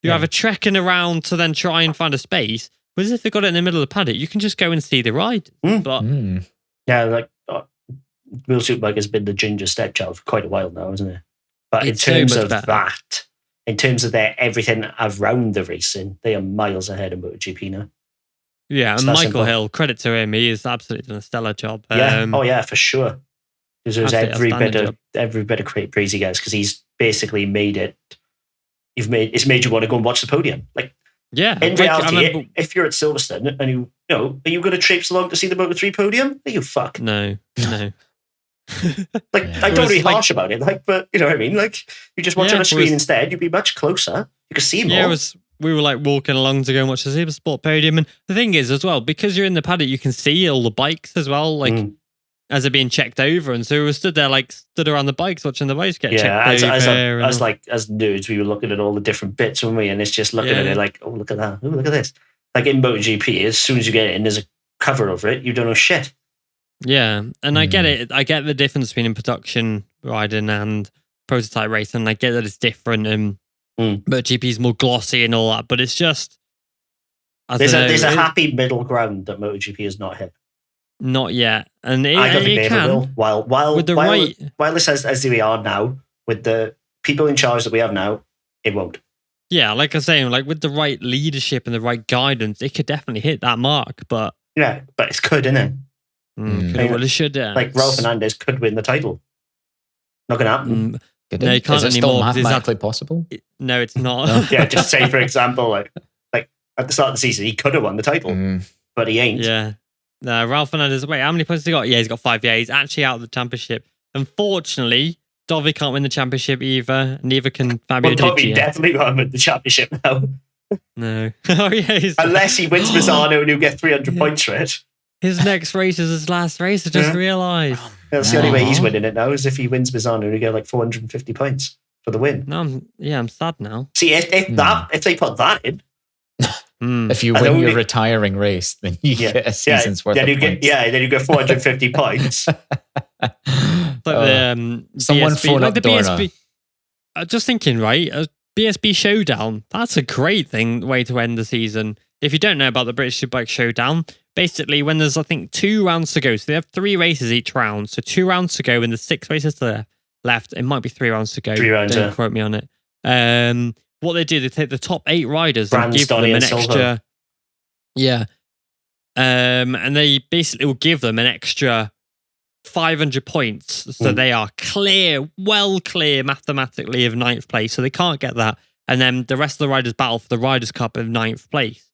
you're either trekking around to then try and find a space. Whereas if they've got it in the middle of the paddock, you can just go and see the ride. But yeah, like Will Superbike has been the ginger stepchild for quite a while now, isn't it? But in terms of that, in terms of their everything around the racing, they are miles ahead of MotoGP now. Yeah, and Michael Hill, credit to him, he has absolutely done a stellar job. Yeah, for sure. There's every bit of praise he gets because he's basically made it. It's made you want to go and watch the podium. Like, in reality, if you're at Silverstone and are you going to traipse along to see the Moto3 podium? Are you fuck? No. I don't be harsh about it, but you know what I mean? Like, you just watch on a screen instead, you'd be much closer. You could see more. Yeah, we were like walking along to go and watch the Supersport podium. And the thing is, as well, because you're in the paddock, you can see all the bikes as well, like, as they're being checked over. And so we were stood around the bikes, watching the bikes get checked over. As nerds, we were looking at all the different bits, weren't we? And it's just looking at it like, oh, look at that. Oh, look at this. Like in MotoGP, as soon as you get in, there's a cover over it. You don't know shit. Yeah, and I get it. I get the difference between production riding and prototype racing. I get that it's different, and MotoGP is more glossy and all that. But it's just there's a happy middle ground that MotoGP has not hit. Not yet, and I don't think they ever will. While this as we are now, with the people in charge that we have now, it won't. Yeah, like I was saying, like with the right leadership and the right guidance, it could definitely hit that mark. But it could, innit? Well, it should. Like Raul Fernandez could win the title. Not going to happen. No, you can't Is it still mathematically possible? No, it's not. Yeah, just say, for example, like at the start of the season, he could have won the title, but he ain't. Yeah. No, Raul Fernandez, wait, how many points has he got? Yeah, he's got 5. Yeah, he's actually out of the championship. Unfortunately, Dovi can't win the championship either. Neither can Fabio Di Dovi definitely won't win the championship now. No. Oh, yeah. Unless he wins Misano and he'll get 300 points for it. His next race is his last race, I just realised. That's the only way he's winning it now, is if he wins Misano and he get like 450 points for the win. No, I'm sad now. See, if they put that in. If you win your retiring race, then you get a season's worth of points. Then you get 450 points. But someone phone up BSB. Just thinking, right? A BSB Showdown, that's a great way to end the season. if you don't know about the British Superbike Showdown, basically when there's, I think, 2 rounds to go, so they have 3 races each round, so 2 rounds to go and there's 6 races left. It might be 3 rounds to go. 3 rounds, don't quote me on it. What they do, they take the top 8 riders and give them an extra... Yeah. And they basically will give them an extra 500 points, so they are well clear mathematically of 9th place, so they can't get that. And then the rest of the riders battle for the Riders' Cup of 9th place.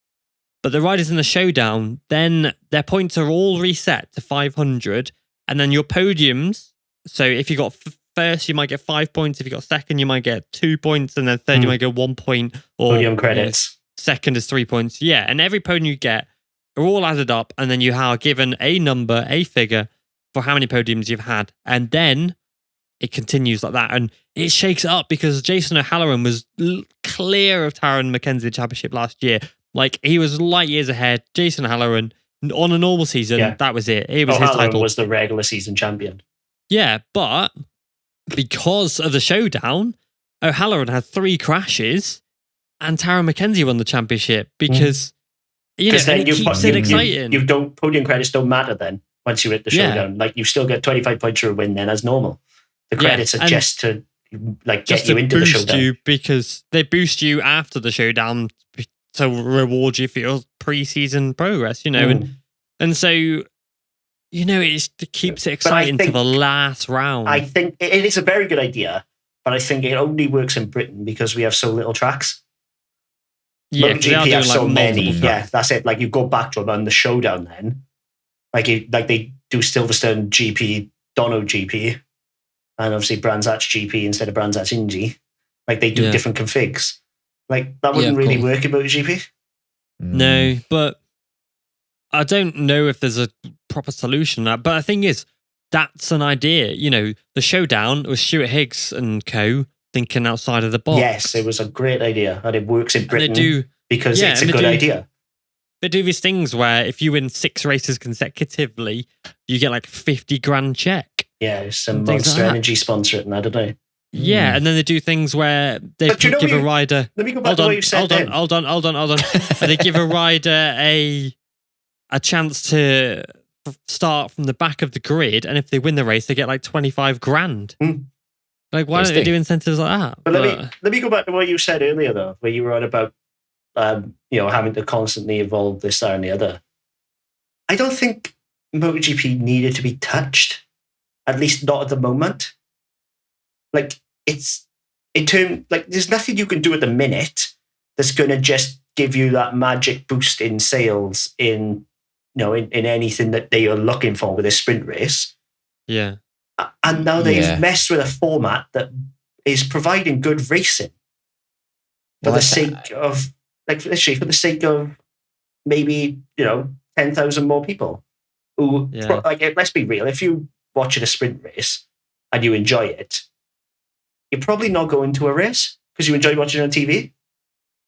But the riders in the showdown, then their points are all reset to 500, and then your podiums, so if you got first, you might get 5 points, if you got second, you might get 2 points, and then third, you might get 1 point, or podium credits. Second is 3 points. Yeah, and every podium you get are all added up, and then you are given a number, a figure, for how many podiums you've had. And then it continues like that. And it shakes it up because Jason O'Halloran was clear of Taron Mackenzie championship last year. Like, he was light years ahead. Jason O'Halloran, on a normal season, that was it. It was his title. Was the regular season champion. Yeah, but because of the showdown, O'Halloran had 3 crashes and Taron Mackenzie won the championship because, you know, then it keeps it exciting. You don't, podium credits don't matter then. Once you're at the showdown, like, you still get 25 points for a win then as normal. The credits are just to get you into the showdown. You because they boost you after the showdown to reward you for your pre-season progress, you know, and so, you know, it keeps it exciting to the last round. I think it is a very good idea, but I think it only works in Britain because we have so little tracks. Yeah, MotoGP have so many. Yeah, that's it. Like, you go back to them on the showdown then. Like they do Silverstone GP, Dono GP, and obviously Brands Hatch GP instead of Brands Hatch Indy. Like, they do different configs. Like, that wouldn't really work in MotoGP. No, but I don't know if there's a proper solution to that. But the thing is, that's an idea. You know, the showdown was Stuart Higgs and co. thinking outside of the box. Yes, it was a great idea, and it works in Britain because it's a good idea. They do these things where if you win 6 races consecutively, you get like 50 grand check. Yeah, some Monster Energy sponsor it, and I don't know. Yeah, and then they do things where they give a rider. Let me go back to what you said. Hold on. They give a rider a chance to start from the back of the grid, and if they win the race, they get like 25 grand. Like, why don't they do incentives like that? But let me go back to what you said earlier, though, where you were on about having to constantly evolve this, that, and the other. I don't think MotoGP needed to be touched, at least not at the moment. Like, there's nothing you can do at the minute that's going to just give you that magic boost in sales in anything that they are looking for with a sprint race. Yeah. And now they've messed with a format that is providing good racing for the sake of, literally for the sake of maybe, 10,000 more people who, let's be real, if you watch a sprint race and you enjoy it, you're probably not going to a race because you enjoy watching it on TV.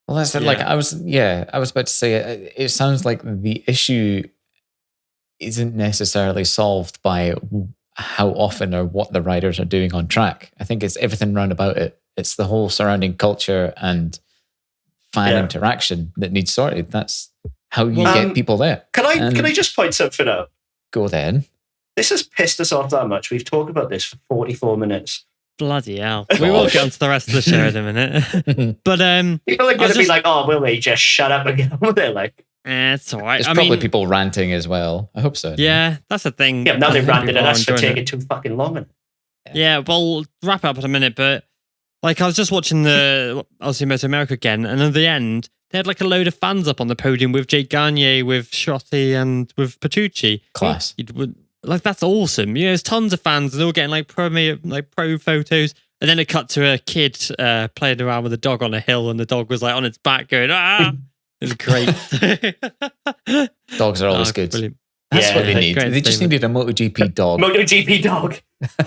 Well, that's like, I was about to say, it sounds like the issue isn't necessarily solved by how often or what the riders are doing on track. I think it's everything round about it. It's the whole surrounding culture and fan interaction that needs sorted. That's how you get people there. Can I just point something out? Go then. This has pissed us off that much. We've talked about this for 44 minutes. Bloody hell. We will get onto the rest of the show in a minute. But people are going to be like, oh, will they just shut up again? They're like, it's all right. There's probably people ranting as well. I hope so. Yeah, that's the thing. Yeah, now they've ranted at us for taking too fucking long. Yeah, well, wrap it up in a minute, but like, I was just watching the Aussie Moto America again, and at the end, they had like a load of fans up on the podium with Jake Gagne, with Schotti, and with Petrucci. Class. Like, that's awesome. You know, there's tons of fans, and they're all getting like pro photos. And then it cut to a kid playing around with a dog on a hill, and the dog was like on its back going, ah! It was great. Dogs are always good. Brilliant. That's what they need. They just needed a MotoGP dog. MotoGP dog.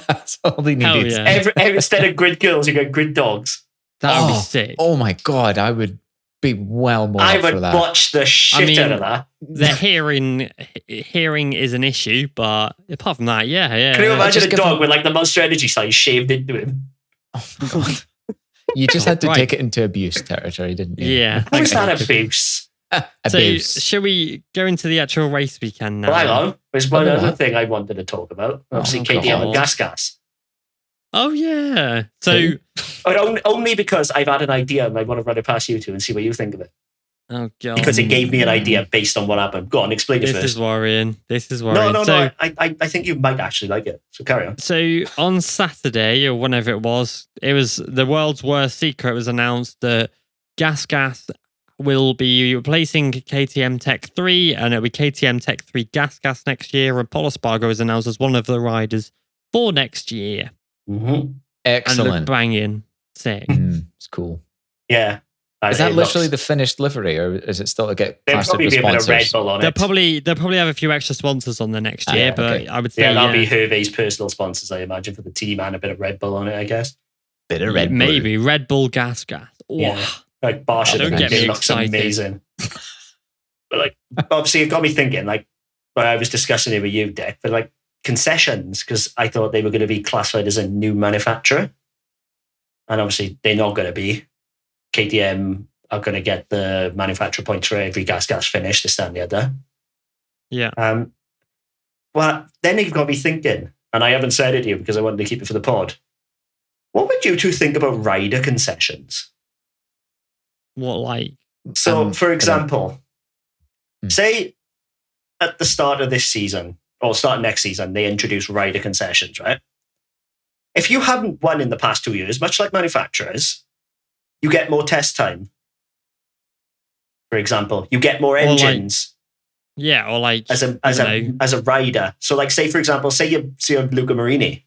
That's all they needed. Yeah. Instead of grid girls, you got grid dogs. That would be sick. Oh my God, I would be well more up for that. I would watch the shit out of that. The hearing is an issue, but apart from that, yeah. Can you imagine a dog with like the Monster Energy sign shaved into him? Oh my God. You just had to take it into abuse territory, didn't you? Yeah. How is that abuse? So shall we go into the actual race weekend now? Well, hang on. There's one other thing I wanted to talk about. Obviously, KTM and Gas. Oh, yeah. So only because I've had an idea and I want to run it past you two and see what you think of it. Oh, God. Because it gave me an idea based on what happened. Go on, explain it first. This is worrying. No. I think you might actually like it. So carry on. So on Saturday, or whenever it was the world's worst secret was announced that Gas will be replacing KTM Tech 3, and it'll be KTM Tech 3 Gas next year. And Paul Espargaro is announced as one of the riders for next year. Mm-hmm. Excellent. And banging. Sick. It's cool. Yeah. Is that literally the finished livery, or is it still to get plastered with sponsors? There'll probably be a bit of Red Bull on it. They'll probably have a few extra sponsors on the next year, but I would say... Yeah, that'll be Hervé's personal sponsors, I imagine, for the team, and a bit of Red Bull on it, I guess. Bit of Red Bull. Maybe. Red Bull Gas. Oh. Yeah. Like, Bosch don't get me looks excited. Amazing. But, like, obviously, it got me thinking, like, when I was discussing it with you, Dick, but, like, concessions, because I thought they were going to be classified as a new manufacturer. And obviously, they're not going to be. KTM are going to get the manufacturer points for every gas finish, this, that, and the other. Yeah. Well, then you've got me thinking, and I haven't said it to you because I wanted to keep it for the pod. What would you two think about rider concessions? What, like? So, for example, say at the start of this season, or start of next season, they introduce rider concessions, right? If you haven't won in the past 2 years, much like manufacturers, you get more test time. For example, you get more engines. Or like as a rider. So, like, say for example, say you're Luca Marini,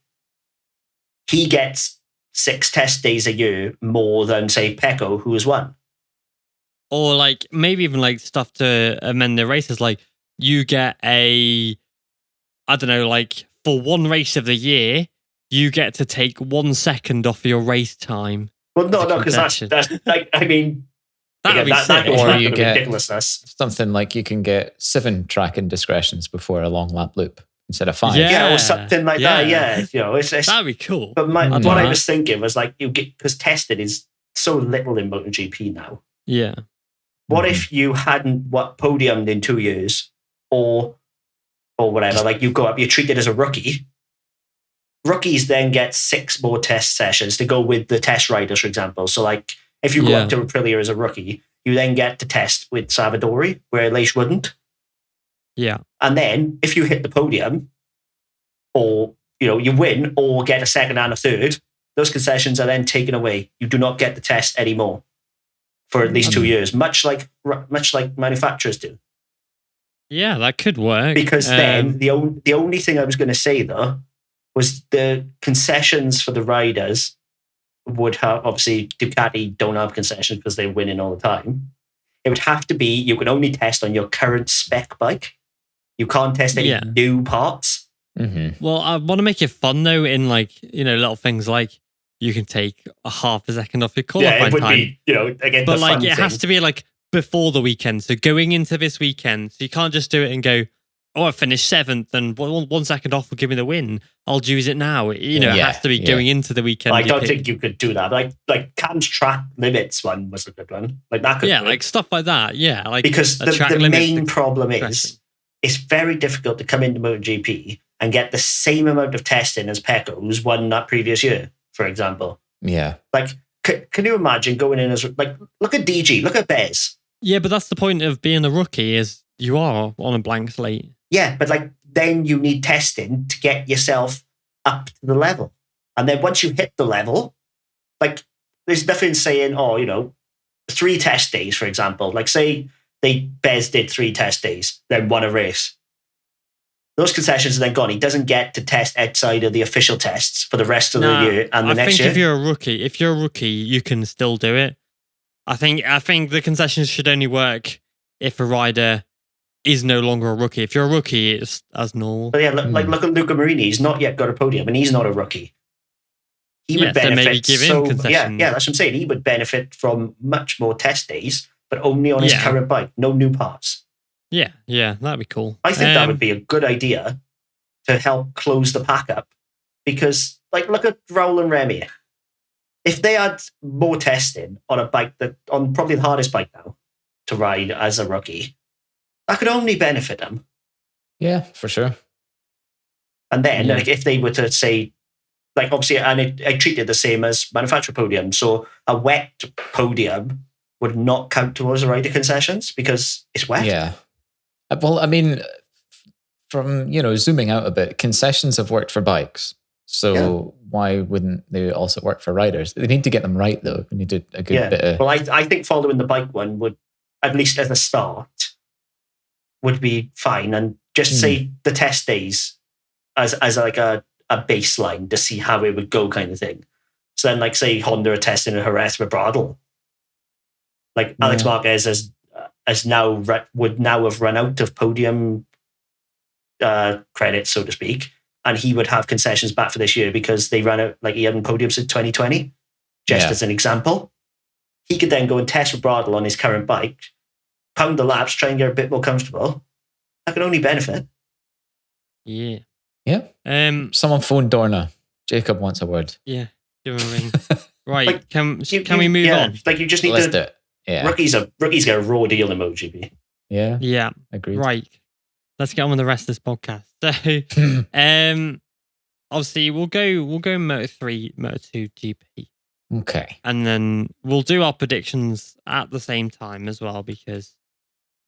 he gets 6 test days a year more than say Pecco, who has won. Or like maybe even like stuff to amend the races. Like you get like for one race of the year, you get to take 1 second off your race time. Well, no, because that's like, I mean. That'd be sick. Or you get ridiculousness. Something like you can get 7 track indiscretions before a long lap loop instead of 5. Yeah, or something like that. Yeah, it's that'd be cool. But what I was thinking was like you get, because testing is so little in MotoGP now. Yeah. What if you hadn't podiumed in 2 years, or whatever? Like you go up, you're treated as a rookie. Rookies then get 6 more test sessions to go with the test riders, for example. So like. If you go up to Aprilia as a rookie, you then get to test with Savadori, where Leish wouldn't. Yeah. And then if you hit the podium, or you win, or get a second and a third, those concessions are then taken away. You do not get the test anymore for at least 2 years, much like manufacturers do. Yeah, that could work. Because then the only thing I was going to say though was the concessions for the riders would have, obviously Ducati don't have concessions because they're winning all the time. It would have to be, you can only test on your current spec bike. You can't test any new parts. Mm-hmm. Well, I want to make it fun though, in like, little things like you can take a half a second off your qualifying time. Yeah, it would be, again, but like it has to be like before the weekend. So going into this weekend, so you can't just do it and go, I finished 7th and 1 second off will give me the win. I'll use it now. It has to be going into the weekend. I don't think you could do that. Like Cam's track limits one was a good one. Like that could work. Like stuff like that. Yeah, like because the main problem is it's very difficult to come into MotoGP and get the same amount of testing as Pecco, who's won that previous year, for example. Yeah. Like, can you imagine going in as like look at DG, look at Bez. Yeah, but that's the point of being a rookie is you are on a blank slate. Yeah, but like then you need testing to get yourself up to the level. And then once you hit the level, like there's nothing saying, 3 test days, for example. Like say Bez did 3 test days, then won a race. Those concessions are then gone. He doesn't get to test outside of the official tests for the rest of the year and the next year. I think if you're a rookie, you can still do it. I think the concessions should only work if a rider is no longer a rookie. If you're a rookie, it's as normal. But yeah, look at Luca Marini. He's not yet got a podium, and he's not a rookie. He would benefit. Maybe give him concessions. Yeah, that's what I'm saying. He would benefit from much more test days, but only on his current bike. No new parts. Yeah, that'd be cool. I think that would be a good idea to help close the pack up, because like look at Raul and Remy. If they had more testing on a bike on probably the hardest bike now, to ride as a rookie, that could only benefit them. Yeah, for sure. And then, like, if they were to say, like, obviously, and I treat it the same as manufacturer podium. So a wet podium would not count towards the rider concessions because it's wet. Yeah. Well, I mean, from, zooming out a bit, concessions have worked for bikes. So why wouldn't they also work for riders? They need to get them right, though. We need a good bit of... Well, I think following the bike one would, at least as a start, would be fine. And just say the test days as like a baseline to see how it would go kind of thing. So then, like, say Honda are testing a Jerez with Bradl. Like, Alex Marquez would now have run out of podium credits, so to speak. And he would have concessions back for this year because they ran out, like, he hadn't podiums in 2020, just as an example. He could then go and test with Bradl on his current bike, pound the laps, try and get a bit more comfortable. That could only benefit. Yeah. Yeah. Someone phone Dorna. Jacob wants a word. Yeah. Do a ring. Right. Like, can we move on? Like, you just need Let's do it. Yeah. Rookies get a raw deal in MotoGP. Yeah. Yeah. Agreed. Right. Let's get on with the rest of this podcast. So, obviously, we'll go Moto3, Moto2 GP. Okay. And then we'll do our predictions at the same time as well, because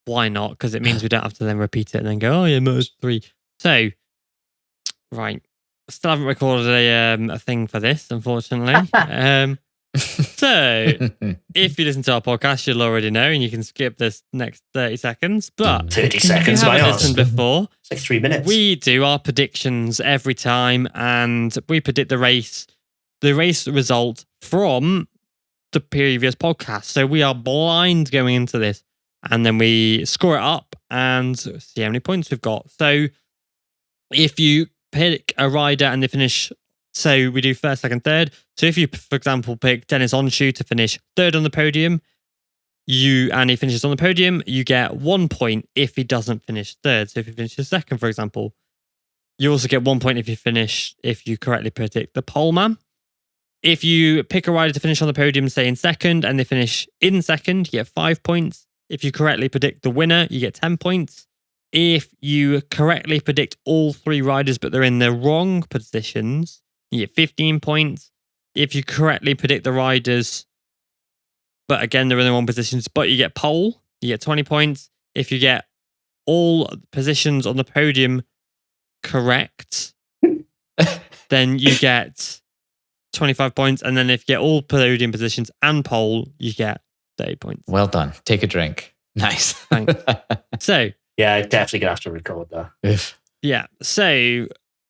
why not? Because it means we don't have to then repeat it and then go, oh yeah, Moto3. So, right. Still haven't recorded a thing for this, unfortunately. So, if you listen to our podcast, you'll already know, and you can skip this next 30 seconds. But 30 if seconds, you my haven't arse. listened before, It's like 3 minutes. we do our predictions every time, and we predict the race result from the previous podcast. So we are blind going into this, and then we score it up and see how many points we've got. So if you pick a rider and they finish, so we do first, second, third. So if you, for example, pick Dennis Onshu to finish third on the podium, and he finishes on the podium, you get 1 point if he doesn't finish third. So if he finishes second, for example, you also get 1 point if you correctly predict the pole man. If you pick a rider to finish on the podium, say in second, and they finish in second, you get 5 points. If you correctly predict the winner, you get 10 points. If you correctly predict all three riders, but they're in the wrong positions, you get 15 points. If you correctly predict the riders, but again, they're in the wrong positions, but you get pole, you get 20 points. If you get all positions on the podium correct, then you get 25 points. And then if you get all podium positions and pole, you get 30 points. Well done. Take a drink. Nice. Thanks. So, yeah, definitely going to have to record that. Yeah. So,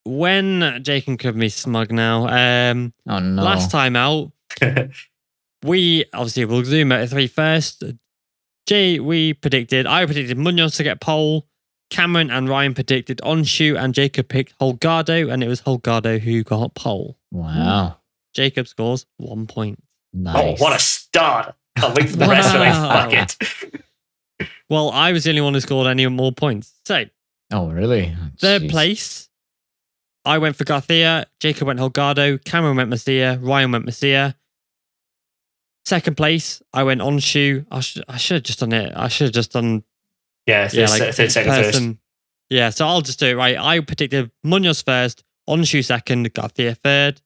when Jake and could be smug now, oh no. Last time out, we obviously will do Moto3 first. I predicted Munoz to get pole. Cameron and Ryan predicted Onshu, and Jacob picked Holgado, and it was Holgado who got pole. Wow. Jacob scores 1 point. Nice. Oh, what a start. Can't wait for the rest of it. Fuck it. Well, I was the only one who scored any more points. So, oh, really? Oh, third place, I went for Garcia, Jacob went Holgado, Cameron went Masia, Ryan went Masia. Second place, I went Onshu. I should have just done it. I should have just done... Yeah, third, second, first. Yeah, so I'll just do it right. I predicted Munoz first, Onshu second, Garcia third.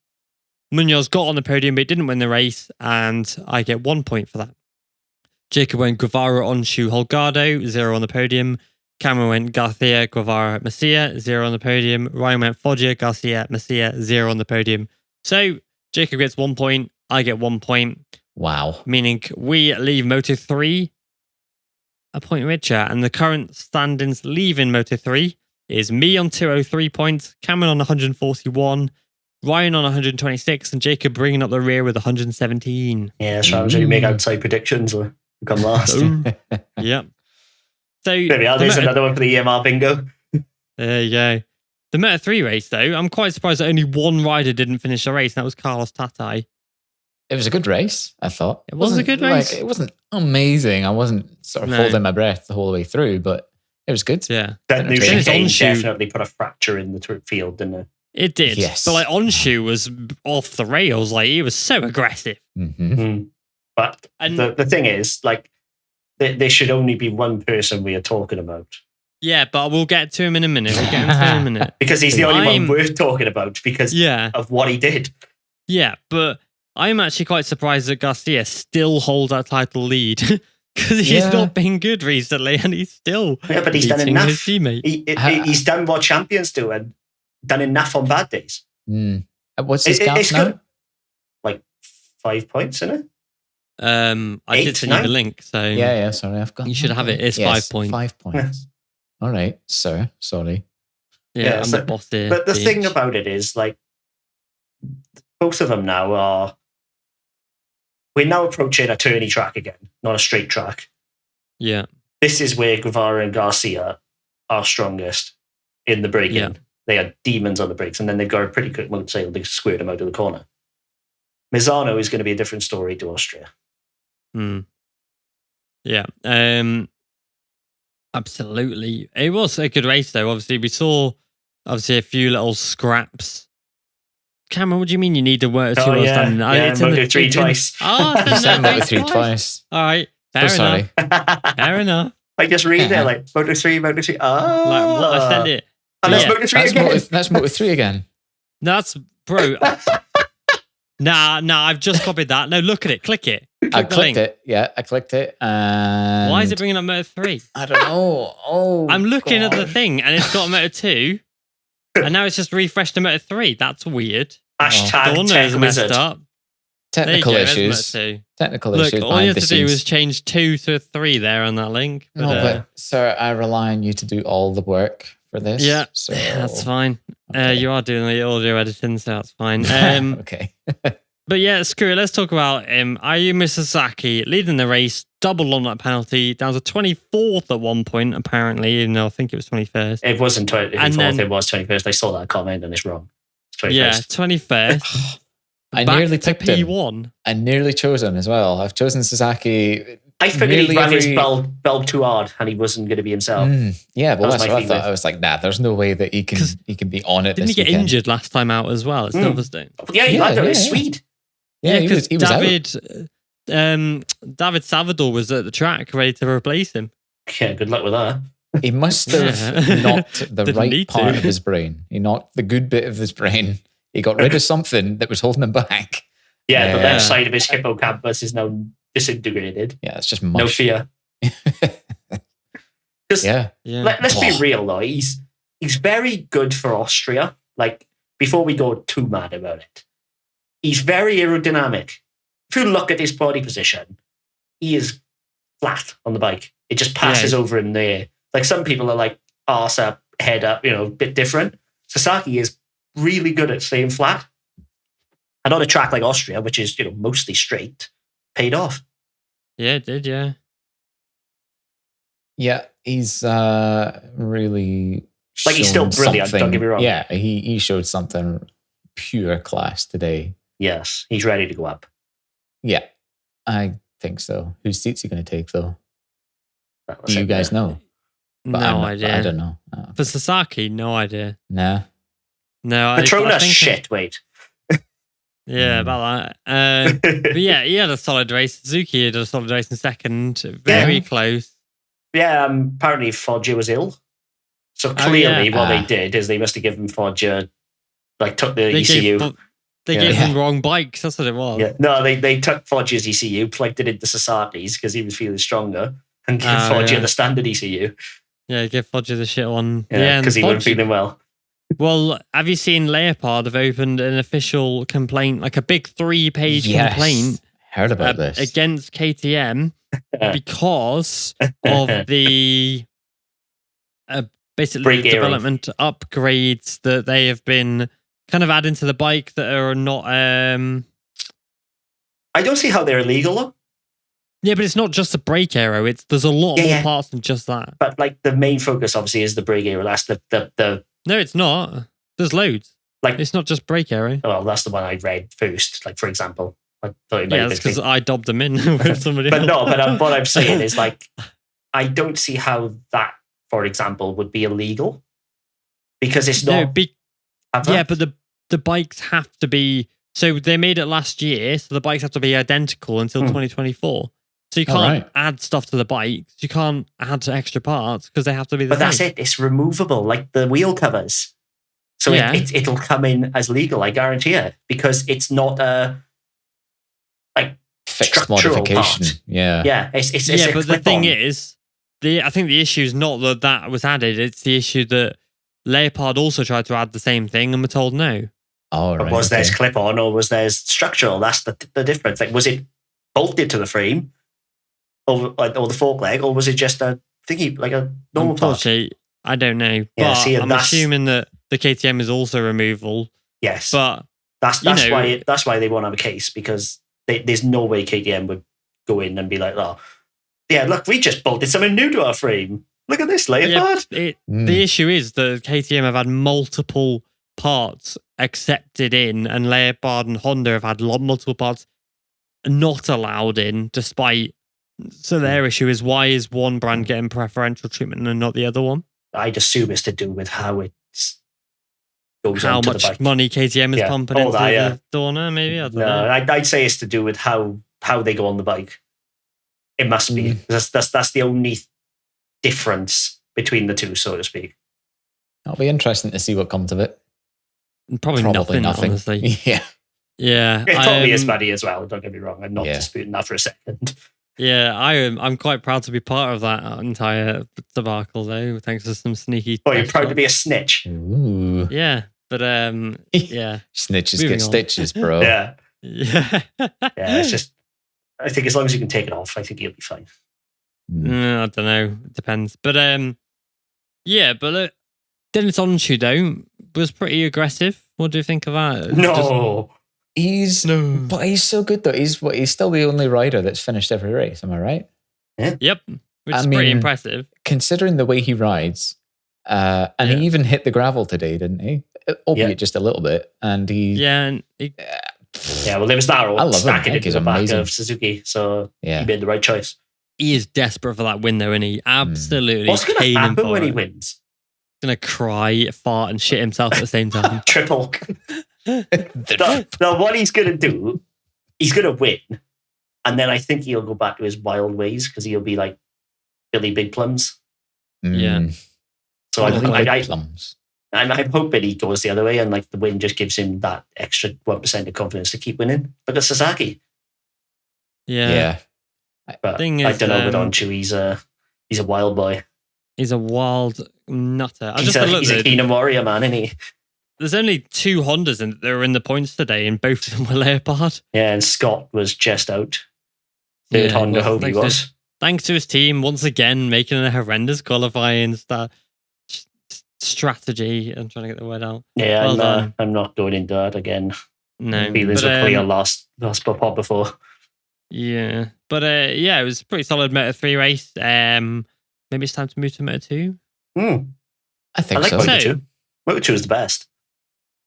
Munoz got on the podium, but didn't win the race, and I get 1 point for that. Jacob went Guevara, Onshu, Holgado, 0 on the podium. Cameron went Garcia, Guevara, Masia, 0 on the podium. Ryan went Foggia, Garcia, Masia, 0 on the podium. So Jacob gets 1 point, I get 1 point. Wow. Meaning we leave Moto3 a point richer, and the current standings leaving Moto3 is me on 203 points, Cameron on 141, Ryan on 126, and Jacob bringing up the rear with 117. Yeah, that's right. I'm sure you make outside predictions or come last. Yep. So Maybe there's another one for the EMR bingo. There you go. The Moto3 race, though, I'm quite surprised that only one rider didn't finish the race, and that was Carlos Tatai. It was a good race, I thought. It was a good race. It wasn't amazing. I wasn't sort of holding my breath the whole way through, but it was good. Yeah. That new Dennis chicane Onshu definitely put a fracture in the field, didn't it? It did. Yes. But Onshu was off the rails. He was so aggressive. Mm-hmm. But And the thing is, there should only be one person we are talking about. Yeah, but we'll get to him in a minute. Because he's the only one worth talking about because of what he did. Yeah, but I'm actually quite surprised that Garcia still holds that title lead because he's not been good recently, and he's still but he's done enough. His teammate. He's done what champions do and done enough on bad days. What's his gap now? Good. Like 5 points, isn't it? I did send you the link, so yeah. Sorry, I've got. You should have it. It's 5 points. 5 points. All right, sir. Sorry. Yeah, I'm the boss here. But the thing about it is, like, both of them now are. We're now approaching a turny track again, not a straight track. Yeah. This is where Guevara and Garcia are strongest in the braking. Yeah. They are demons on the brakes, and then they've got a pretty quick motorcycle to squirt them out of the corner. Misano is going to be a different story to Austria. Yeah. Absolutely. It was a good race, though. Obviously, we saw a few little scraps. Cameron, what do you mean you need to work? Standing? It's in the Moto3 twice. It's in Moto3 twice. All right. Fair enough. Fair enough. I just read it like Moto3. Oh. Like what I said it. And that's Moto3 again. That's Moto3 again. That's, bro. Nah, I've just copied that. No, look at it. Click it. I clicked it. Yeah, I clicked it. And why is it bringing up Moto3? I don't know. Oh, I'm looking at the thing and it's got Moto2. And now it's just refreshed to Moto3. That's weird. Hashtag tech messed up. Technical issues. Technical issues. Look, all you have to do is change 2 to 3 there on that link. But sir, I rely on you to do all the work for this. Yeah, so that's fine. Okay. You are doing the audio editing, so that's fine. Okay. But yeah, screw it. Let's talk about Ayumu Sasaki leading the race, double on that penalty, down to 24th at one point, apparently, even though I think it was 21st. It wasn't 24th, it was 21st. I saw that comment and it's wrong. It's 21st. Yeah, 21st. I nearly picked P1. Him. I nearly chose him as well. I've chosen Sasaki. I figured he ran his bulb too hard and he wasn't going to be himself. Yeah, well, that's what I thought. I was like, nah, there's no way that he can be on it. Didn't he get injured last time out as well at Silverstone? Yeah, he landed on Swede. Yeah, because David Salvador was at the track ready to replace him. Yeah, good luck with that. He must have knocked the right part of his brain. He knocked the good bit of his brain. He got rid of something that was holding him back. Yeah, the left side of his hippocampus is now disintegrated. Yeah, it's just mush. No fear. Let's be real though. He's very good for Austria. Like, before we go too mad about it, he's very aerodynamic. If you look at his body position, he is flat on the bike. It just passes over in the air. Like, some people are like arse up, head up, a bit different. Sasaki is really good at staying flat. And on a track like Austria, which is, mostly straight, paid off. Yeah, it did, yeah. Yeah, he's really he's still brilliant, don't get me wrong. Yeah, he showed something pure class today. Yes, he's ready to go up. Yeah, I think so. Whose seat's he going to take, though? Do you guys know? No idea. I don't know. For Sasaki, no idea. Nah. No, Petronas shit, wait. Yeah, about that. But yeah, he had a solid race. Suzuki had a solid race in second. Very close. Yeah, apparently Foggia was ill. So clearly what they did is they must have given Foggia, took the ECU. They gave him wrong bikes, that's what it was. Yeah. No, they took Foggia's ECU, plugged it into Sasaki's because he was feeling stronger, and gave Foggia the standard ECU. Yeah, give Foggia the shit one. Yeah, because he wasn't feeling well. Well, have you seen Leopard have opened an official complaint, like a big 3-page complaint? Heard about this. Against KTM because of the basically development upgrades that they have been kind of adding to the bike that are not... I don't see how they're illegal, though. Yeah, but it's not just the brake aero. There's a lot more parts than just that. But the main focus obviously is the brake aero. That's the No, it's not. There's loads. It's not just brake aero. Well, that's the one I read first. For example, I thought it that's because I dobbed them in with somebody else. But what I'm saying is I don't see how that, for example, would be illegal because it's not. But the bikes have to be. So they made it last year, so the bikes have to be identical until 2024. So you can't add stuff to the bikes. You can't add extra parts because they have to be the same. But that's it. It's removable, like the wheel covers. So it'll come in as legal, I guarantee it, because it's not a fixed structural modification. part. Yeah. It's but the thing is, I think the issue is not that was added. It's the issue that Leopard also tried to add the same thing and were told no. Oh, right. But was theirs clip-on or was theirs structural? That's the difference. Like, was it bolted to the frame or the fork leg, or was it just a thingy, like a normal part? I don't know. Yeah, but I'm assuming that the KTM is also removable. Yes. But that's why they won't have a case, because there's no way KTM would go in and be like, oh, yeah, look, we just bolted something new to our frame. Look at this, Leopard. The issue is that KTM have had multiple parts accepted in, and Leopard and Honda have had multiple parts not allowed in, despite. So their issue is, why is one brand getting preferential treatment and not the other one? I'd assume it's to do with how it goes how onto much the bike. money KTM is pumping into the Dorna, maybe? I don't know. I'd say it's to do with how they go on the bike. It must be. That's the only difference between the two, so to speak. It'll be interesting to see what comes of it. Probably nothing, honestly. Yeah. It probably is money as well, don't get me wrong. I'm not disputing that for a second. Yeah, I'm quite proud to be part of that entire debacle, though, thanks to some sneaky... Oh, you're proud to be a snitch? Ooh. Yeah, but yeah. Snitches get stitches, bro. Yeah. Yeah. It's just... I think as long as you can take it off, I think you'll be fine. I don't know. It depends. But yeah, but Dennis Onshu, though, was pretty aggressive. What do you think of that? No. But he's so good, though. He's still the only rider that's finished every race. Am I right? Yeah. Yep. Which is pretty impressive. Considering the way he rides. And he even hit the gravel today, didn't he? Albeit just a little bit. And he... Yeah, and well, there was that stacking him. into the back of Suzuki, so he made the right choice. He is desperate for that win, though, isn't he? Absolutely. What's going to happen when he wins? He's going to cry, fart, and shit himself at the same time. Triple. No, what he's going to do, he's going to win, and then I think he'll go back to his wild ways, because he'll be like Billy Big Plums. Yeah. So I'm hoping he goes the other way, and like the win just gives him that extra 1% of confidence to keep winning. Look at Sasaki. Yeah. But I don't know, but Onshu, he's a wild boy. He's a wild nutter. He's a Keenan Warrior, man, isn't he? There's only 2 Hondas that were in the points today, and both of them were Leopard. Yeah, and Scott was just out. Third Honda home he was. Thanks to his team, once again, making a horrendous qualifying strategy. I'm trying to get the word out. Yeah, I'm not going into that again. No. Feelings were clear last pod before. Yeah. But it was a pretty solid Moto3 race. Maybe it's time to move to Moto2. I think like so. Moto2. Moto2 is the best.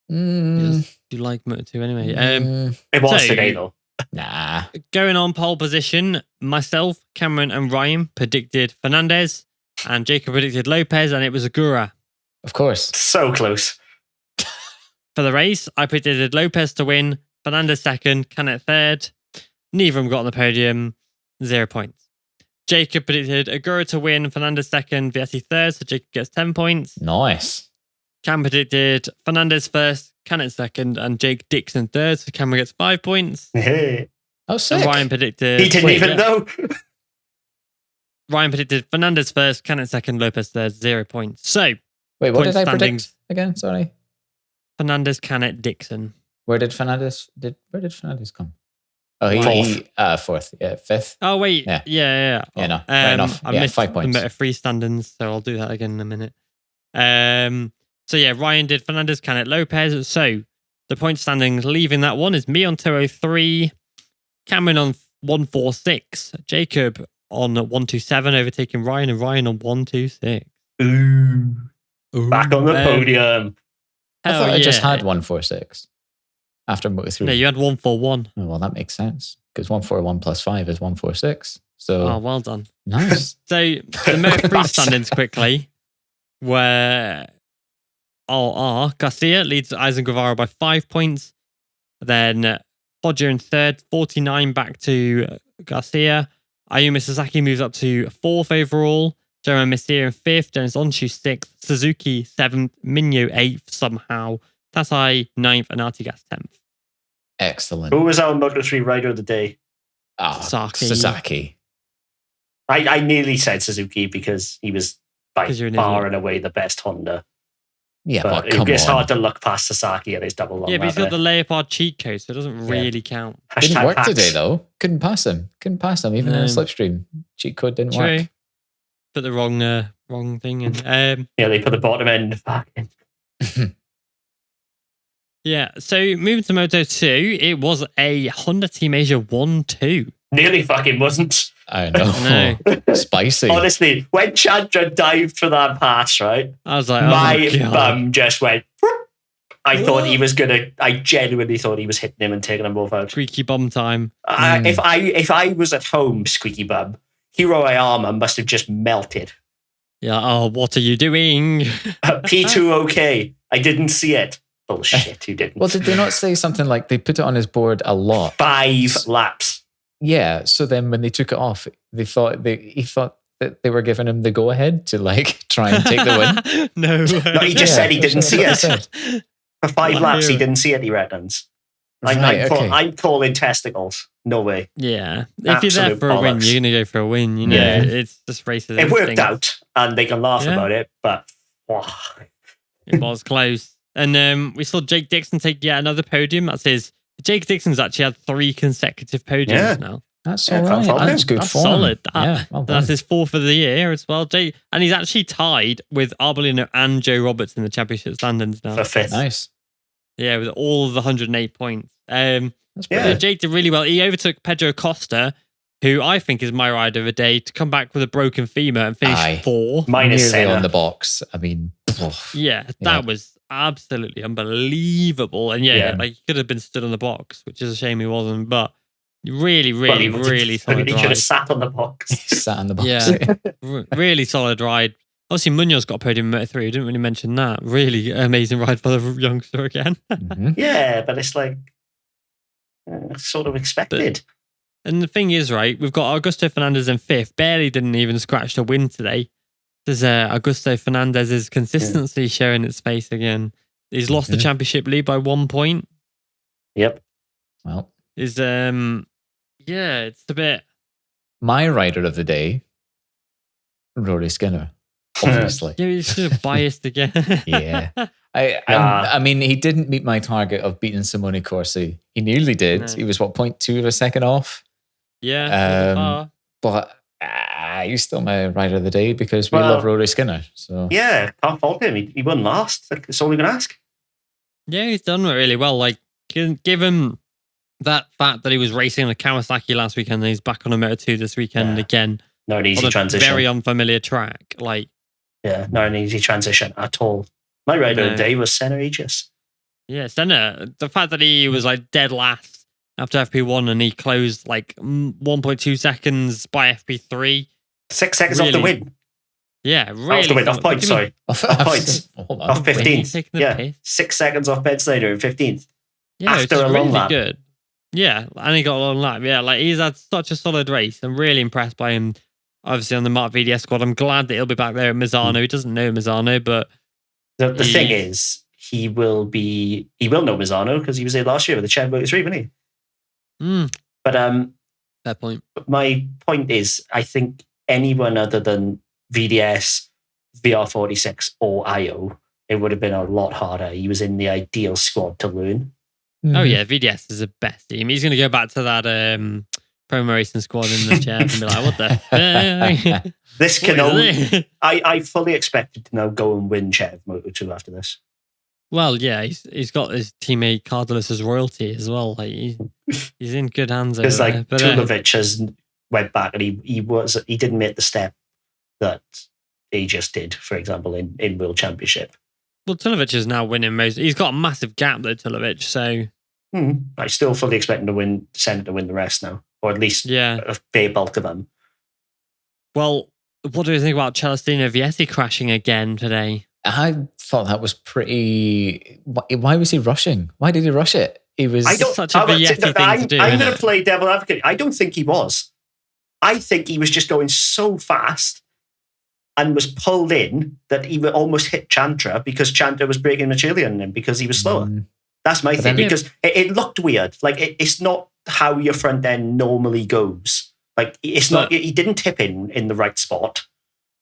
You like Moto2 anyway. It was today, though. Nah. Going on pole position, myself, Cameron, and Ryan predicted Fernandez, and Jacob predicted Lopez, and it was Agura. Of course. So close. For the race, I predicted Lopez to win, Fernandez second, Canet third. Neither of them got on the podium. 0 points. Jacob predicted Agura to win, Fernandez second, Vietti third, so Jacob gets 10 points. Nice. Cam predicted Fernandez first, Canet second, and Jake Dixon third, so Cameron gets 5 points. Hey. Oh, sick. And Ryan predicted... He didn't even know. Ryan predicted Fernandez first, Canet second, Lopez third, 0 points. So... Wait, what did I predict again? Sorry. Fernandez, Canet, Dixon. Where did Fernandez come? Oh, he fourth. Yeah, fifth. Oh, wait. Yeah. Yeah, no, fair enough. I missed 5 points. The Moto3 standings, so I'll do that again in a minute. So yeah, Ryan did Fernandez, Canet, Lopez. So the point standings leaving that one is me on 203, Cameron on 146, Jacob on 127, overtaking Ryan, and Ryan on 126. Ooh. Back on the podium. I thought I just had 146 after Moto3. No, you had 141. Oh, well, that makes sense, because 141 plus 5 is 146. So, well done. Nice. So the Moto3 standings quickly, where Garcia leads Eisen Guevara by 5 points. Then Hodger in third, 49 back to Garcia. Ayumu Sasaki moves up to 4th overall. Jerome Messier in 5th. Dennis Onshu 6th. Suzuki 7th. Minyo 8th somehow. Tasai 9th. And Artigas 10th. Excellent. Who was our Moto3 rider of the day? Sasaki. I nearly said Suzuki because he was by far and away the best Honda. Yeah, but come it's hard to look past Sasaki and his double long. Yeah, but he's got the Leopard cheat code, so it doesn't really count. Didn't work today, though. Couldn't pass him. Even in a slipstream. Cheat code didn't work. Put the wrong thing in. Yeah, they put the bottom end back in. Yeah, so moving to Moto 2, it was a Honda Team Asia 1-2. Nearly fucking wasn't. I know. Spicy. Honestly, when Chandra dived for that pass, right? I was like, my bum just went. I thought he was I genuinely thought he was hitting him and taking them both out. Squeaky bum time. If I was at home, squeaky bum, Hiro Ayama must have just melted. Yeah. Oh, what are you doing? P2 okay. I didn't see it. Bullshit. You didn't. Well, did they not say something like they put it on his board a lot? 5 laps. Yeah, so then when they took it off, he thought that they were giving him the go ahead to try and take the win. No, he just said he didn't see it. For 5 laps, he didn't see it, he reckons. I'm calling testicles. No way. Yeah. If you're there for a win, you're going to go for a win. You know, it's just races. It worked out, and they can laugh about it, but it was close. And we saw Jake Dixon take yet another podium. That's his. Jake Dixon's actually had 3 consecutive podiums now. That's all right. That's good form. Solid. That's his 4th of the year as well. And he's actually tied with Arbolino and Joe Roberts in the championship standings now. For 5th. Nice. Yeah, with all of the 108 points. Jake did really well. He overtook Pedro Costa, who I think is my rider of the day, to come back with a broken femur and finish 4. Minus nearly on the box. I mean, that was absolutely unbelievable. And he could have been stood on the box, which is a shame he wasn't, but really solid he ride. Should have sat on the box. He sat on the box. Yeah, really solid ride. Obviously, Munoz got a podium in Moto3. We didn't really mention that. Really amazing ride for the youngster again. Yeah, but it's sort of expected. And the thing is, right, we've got Augusto Fernandez in 5th. Barely didn't even scratch the win today. There's Augusto Fernandez's consistency showing its face again. He's lost the championship lead by 1 point. Yep. Well, it's a bit. My rider of the day, Rory Skinner, obviously. Yeah, he's sort of biased again. Yeah. I mean, he didn't meet my target of beating Simone Corsi. He nearly did. No. He was 0.2 of a second off. Yeah. But he's still my rider of the day because we love Rory Skinner. So yeah, can't fault him. He won last. That's all we can ask. Yeah, he's done really well. Like, give him that fact that he was racing on a Kawasaki last weekend and he's back on a Moto2 this weekend again. Not an easy transition. Very unfamiliar track. Not an easy transition at all. My rider of the day was Senna Aegis. Yeah, Senna. The fact that he was dead last after FP1 and he closed 1.2 seconds by FP3. 6 seconds off the win. Yeah, really. Off the win, off points, sorry. Off points. Off 15th. Yeah, pace? 6 seconds off Ben Snyder in 15th. Yeah, after a long lap. Good. Yeah, and he got a long lap. Yeah, he's had such a solid race. I'm really impressed by him, obviously, on the Mark VDS squad. I'm glad that he'll be back there at Misano. He doesn't know Misano, but... The thing is, he will know Misano because he was there last year with the Chev Moto3, wasn't he? But fair point. My point is, I think anyone other than VDS, VR46 or IO, it would have been a lot harder. He was in the ideal squad to learn. Oh yeah, VDS is the best team. He's going to go back to that promo racing squad in the Chev and be like, what the this can only... I fully expected to now go and win Chev Moto2 after this. Well, yeah, he's got his teammate Cardelus's royalty as well. He's in good hands over there. Because Tulovic has went back and he didn't make the step that he just did, for example, in World Championship. Well, Tulovic is now winning most. He's got a massive gap though, Tulovic. So I still fully expect him to Senna to win the rest now, or at least a fair bulk of them. Well, what do you think about Celestino Vietti crashing again today? I thought that was pretty... Why was he rushing? Why did he rush it? He was such a Vietti thing to do. I'm going to play devil advocate. I don't think he was. I think he was just going so fast and was pulled in that he almost hit Chandra because Chandra was braking much earlier than him because he was slower. That's my thing, because it looked weird. Like, it's not how your front end normally goes. Like, it's not. He didn't tip in the right spot.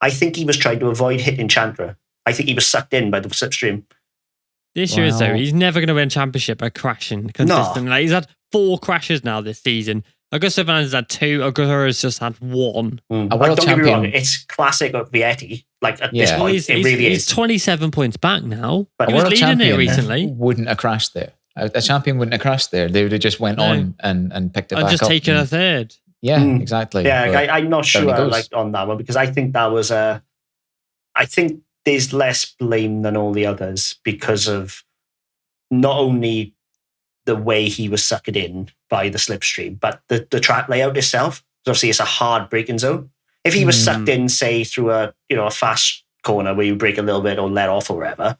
I think he was trying to avoid hitting Chandra. I think he was sucked in by the slipstream. The issue is, though, he's never going to win a championship by crashing consistently. No. Like, he's had 4 crashes now this season. Augusto Fernandez had 2. Agura's just had 1. Don't get me wrong, it's classic of Vietti. Like, at this point, it really is. He's 27 points back now. But he was leading it recently. Wouldn't have crashed there. A champion wouldn't have crashed there. They would have just went on and picked it back up. And just taken a third. Yeah, exactly. Yeah, I'm not sure on that one, because I think that was I think there's less blame than all the others because of not only the way he was sucked in by the slipstream, but the track layout itself. Obviously, it's a hard braking zone. If he was sucked in, say, through a fast corner where you brake a little bit or let off or whatever,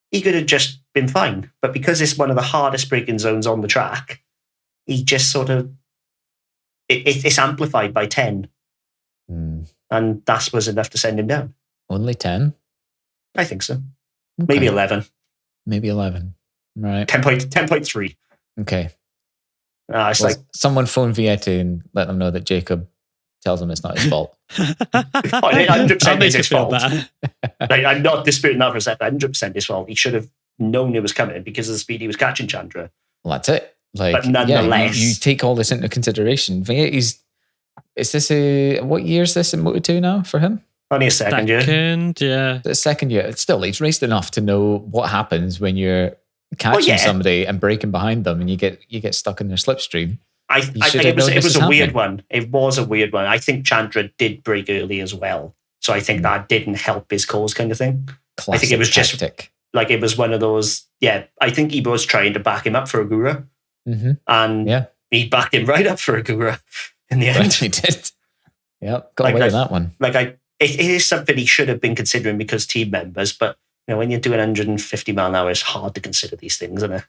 he could have just been fine. But because it's one of the hardest braking zones on the track, he just sort of it's amplified by 10, and that was enough to send him down. Only 10? I think so. Okay. Maybe 11. Maybe 11. Right. 10.3. Okay. It's like someone phone Vietti and let them know that Jacob tells him it's not his fault. 100% it's his fault. Like, I'm not disputing that for a second. 100% his fault. He should have known it was coming because of the speed he was catching Chandra. Well, that's it. Like, but nonetheless, you take all this into consideration. Vietti's, is this what year is this in Moto2 now for him? Only a second year. Yeah. The second year. It's still, he's raced enough to know what happens when you're catching somebody and braking behind them and you get stuck in their slipstream. I think it was a weird one. It was a weird one. I think Chandra did brake early as well. So I think that didn't help his cause kind of thing. Classic I think it was tactic. Just like, it was one of those, I think he was trying to back him up for Agura. And he backed him right up for Agura in the end. He did. Yep, got away with that one. It is something he should have been considering because team members, but when you're doing 150 mile an hour, it's hard to consider these things, isn't it?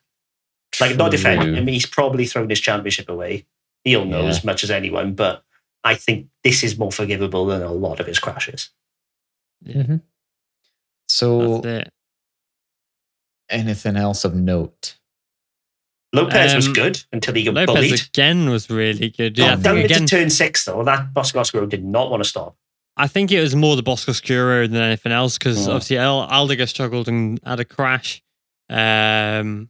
Like, not defending him, he's probably thrown his championship away. He'll know as much as anyone, but I think this is more forgivable than a lot of his crashes. Mm-hmm. So, that's it. Anything else of note? Lopez was good until he got bullied. Lopez again was really good. Yeah, down into turn 6, though, that Bosco Oscuro did not want to stop. I think it was more the Bosco Oscuro than anything else, because obviously Aldiger struggled and had a crash. But I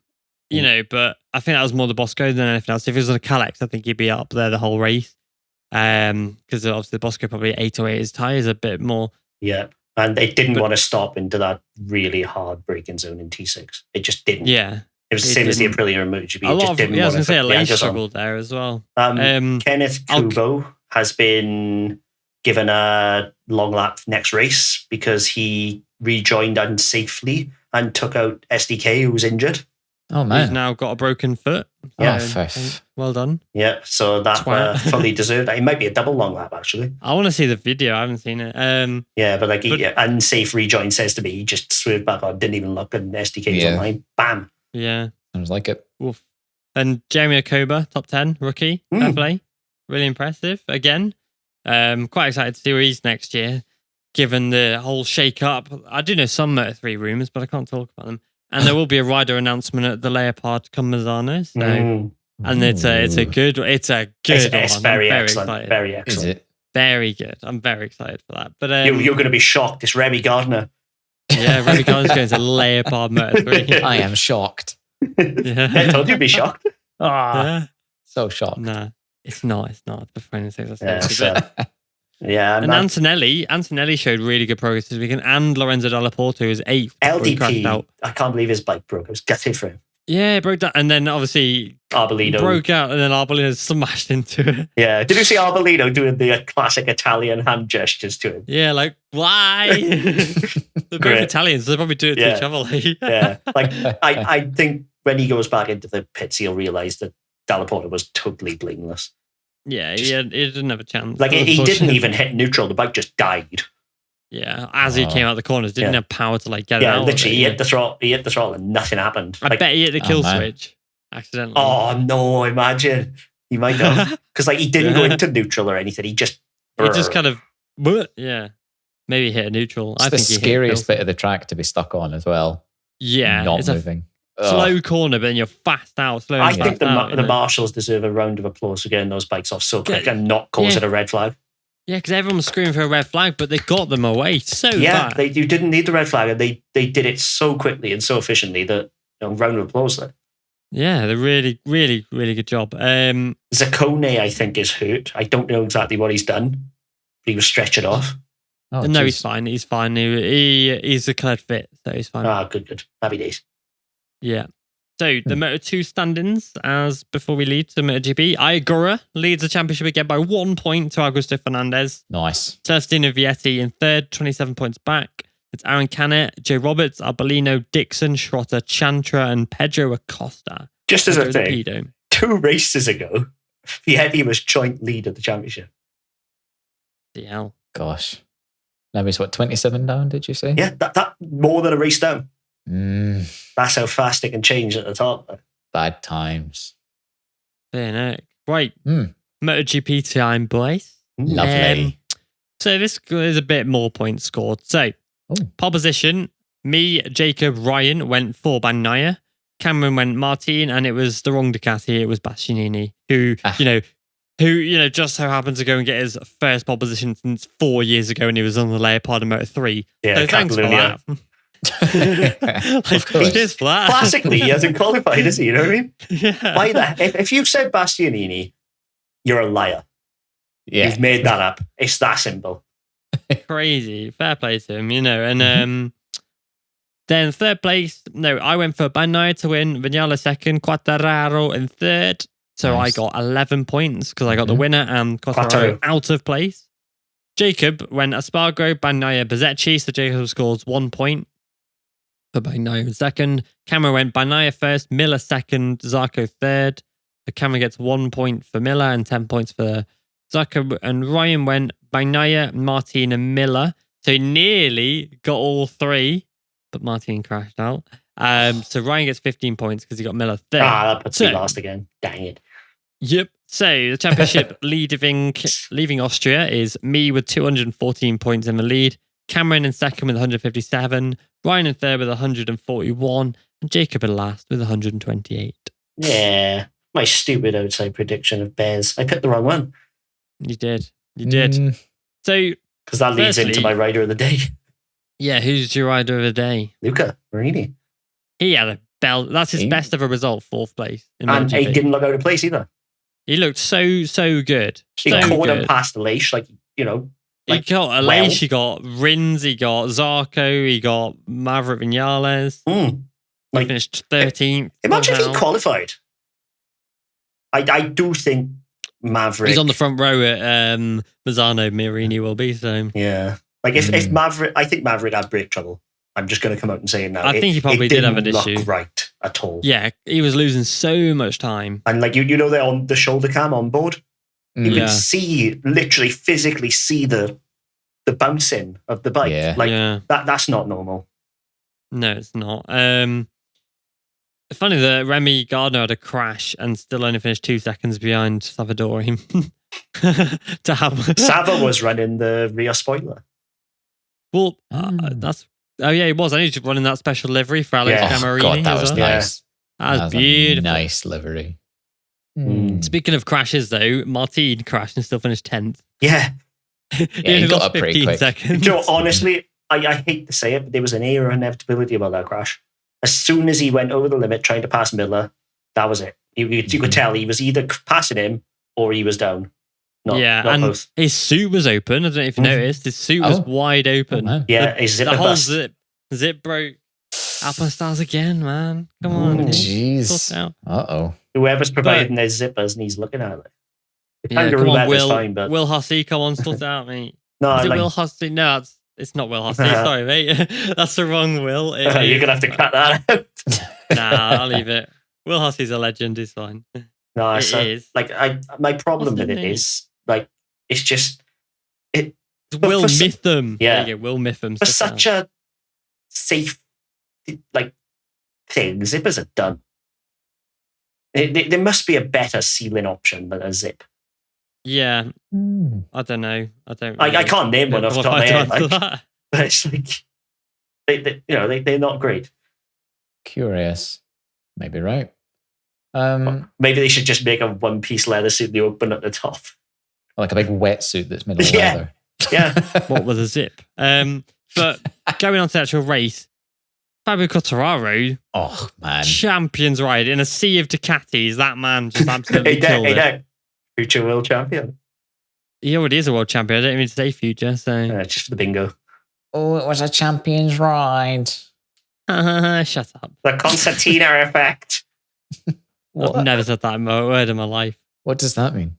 think that was more the Bosco than anything else. If it was on a Calex, I think he'd be up there the whole race. Because obviously the Bosco probably 808 his tyres a bit more. Yeah, and they didn't want to stop into that really hard braking zone in T6. It just didn't. Yeah. It was the same as the Aprilia and MotoGP. I was going to say, Alain struggled there as well. Kenneth Kubo has been given a long lap next race because he rejoined unsafely and took out SDK, who was injured. Oh, man. He's now got a broken foot. Well done. Yeah, so that fully deserved. It might be a double long lap, actually. I want to see the video. I haven't seen it. Unsafe rejoin says to me, he just swerved back on, didn't even look, and SDK was online. Bam. Yeah. Sounds like it. Oof. And Jeremy Okoba, top 10 rookie. Fair play. Really impressive. Again, quite excited to see where he's next year, given the whole shake-up. I do know some Moto3 rumours, but I can't talk about them. And there will be a rider announcement at the Leopard Commerzano. So, and it's a good one. It's very excellent. Very excellent. Is it? Very good. I'm very excited for that. But you're going to be shocked. It's Remy Gardner. Yeah, Remy Gardner's going to Leopard Moto3. I am shocked. I told you to be shocked. So shocked. Nah, it's not. It's not. The friend says and Antonelli showed really good progress this weekend, and Lorenzo Dalla Porta was 8th. LDP, I can't believe his bike broke. I was gutted for him. Yeah, it broke down, and then obviously Arbolino broke out, and then Arbolino smashed into it. Yeah, did you see Arbolino doing the classic Italian hand gestures to him? Yeah, like, why? They're both Italians, they probably do it to each other. Yeah, like I think when he goes back into the pits, he'll realise that Dalla Porta was totally blameless. Yeah, he didn't have a chance. Like, he didn't even hit neutral. The bike just died. Yeah, as he came out the corners, didn't have power to get it out. Yeah, literally, he hit the throttle and nothing happened. I bet he hit the kill switch accidentally. Oh no! Imagine he might have, because he didn't go into neutral or anything. He just it just kind of, maybe hit a neutral. It's the scariest bit of the track to be stuck on as well. Yeah, not it's moving. A slow corner, but then you're fast out. I think the marshals deserve a round of applause for getting those bikes off so quick and not causing a red flag. Yeah, because everyone was screaming for a red flag, but they got them away so fast. You didn't need the red flag, and they did it so quickly and so efficiently that round of applause there. Yeah, they're really, really, really good job. Zaccone, I think, is hurt. I don't know exactly what he's done, but he was stretching off. Oh, no, he's fine. He's fine. He's declared fit, so he's fine. Ah, good. Happy days. Yeah. So the Moto2 standings, as before we lead to MotoGP, Ayagura leads the championship again by 1 point to Augusto Fernandez. Nice. Celestino Vietti in third, 27 points back. It's Aaron Canet, Joe Roberts, Arbolino, Dixon, Schrotter, Chantra, and Pedro Acosta. Just as a thing, 2 races ago, Vietti was joint lead of the championship. DL. Gosh. Now he's 27 down, did you say? Yeah, that more than a race down. That's how fast it can change at the top. Bad times. Right. MotoGP time, boys. Lovely. So this is a bit more points scored. So, pole position, me, Jacob, Ryan went for Bagnaia. Cameron went Martin, and it was the wrong Ducati. It was Bastianini, who just so happened to go and get his first pole position since 4 years ago when he was on the Leopard in Moto3. Yeah, so thanks for that. Just flat. Classically, he hasn't qualified, is he? You know what I mean? Yeah. Why if you've said Bastianini, you're a liar. Yeah. You've made that up. It's that simple. Crazy. Fair play to him, And then third place, I went for Bagnaia to win, Vignale second, Quartararo in third. So nice. I got 11 points because I got the winner and Quartararo out of place. Jacob went Espargaro, Bagnaia, Bezecchi. So Jacob scores 1 point for Bagnaia in second. Cameron went Bagnaia first, Miller second, Zarco third. So Cameron gets 1 point for Miller and 10 points for Zarco. And Ryan went Bagnaia, Martin, and Miller. So he nearly got all 3, but Martin crashed out. So Ryan gets 15 points because he got Miller third. That puts me last again. Dang it. Yep. So the championship leaving Austria is me with 214 points in the lead, Cameron in second with 157, Ryan in third with 141, and Jacob in last with 128. Yeah, my stupid outside prediction of Bears. I picked the wrong one. You did. So because that leads into my rider of the day. Yeah, who's your rider of the day? Luca Marini. He had a belt. That's his best ever result, 4th place. And he didn't look out of place either. He looked so good. He caught him past the leash, he got a leash, he got Rins, he got Zarco, he got Maverick Vinales. He finished 13th. Imagine if he qualified. I do think Maverick. He's on the front row at Mazzano, Marini will be, so. Yeah. If Maverick, I think Maverick had brake trouble. I'm just going to come out and say it now. I think he probably did have an issue. It didn't look right at all. Yeah, he was losing so much time. And they're on the shoulder cam on board. You can see, literally physically see the bouncing of the bike. Yeah. That's not normal. No, it's not. Funny that Remy Gardner had a crash and still only finished 2 seconds behind Savadori. Sava was running the rear spoiler. Well, that's... Oh, yeah, he was. I need to running that special livery for Alex Camarini. God, that was nice. That was beautiful. Nice livery. Speaking of crashes, though, Martin crashed and still finished 10th. Yeah. He got up pretty quick. Seconds. Honestly, I hate to say it, but there was an air of inevitability about that crash. As soon as he went over the limit trying to pass Miller, that was it. You could tell he was either passing him or he was down. Not both. His suit was open. I don't know if you noticed. His suit was wide open. Oh, yeah, his zipper bust. Zip broke. Alpine again, man. Come on. Jeez. Uh-oh. Whoever's providing their zippers needs looking at it. Come on, Will Hussey, come on, sort it out, mate. No, is it Will Hussey? No, it's not Will Hussey. Sorry, mate. That's the wrong Will. You're going to have to cut that out. Nah, I'll leave it. Will Hussey's a legend. He's fine. No, it is. My problem with it is, it's just... Will Mitham. Yeah. There you go, Will Mitham. For such a safe, thing, zippers are done. There must be a better sealing option than a zip. Yeah. I don't know. I don't. I can't name one off the top of my head. qualified to Like, that. but it's like they're not great. Curious. Maybe right. Maybe they should just make a one-piece leather suit they open at the top. Like a big wetsuit that's made of Yeah. leather. Yeah. What with a zip? But going on to the actual race, Fabio Quartararo, Oh man. champions ride in a sea of Ducatis. That man just absolutely killed it. Future world champion. He already is a world champion. I don't even say future, so Just for the bingo. Oh, it was a champion's ride. shut up. The concertina effect. I've never said that word in my life. What does that mean?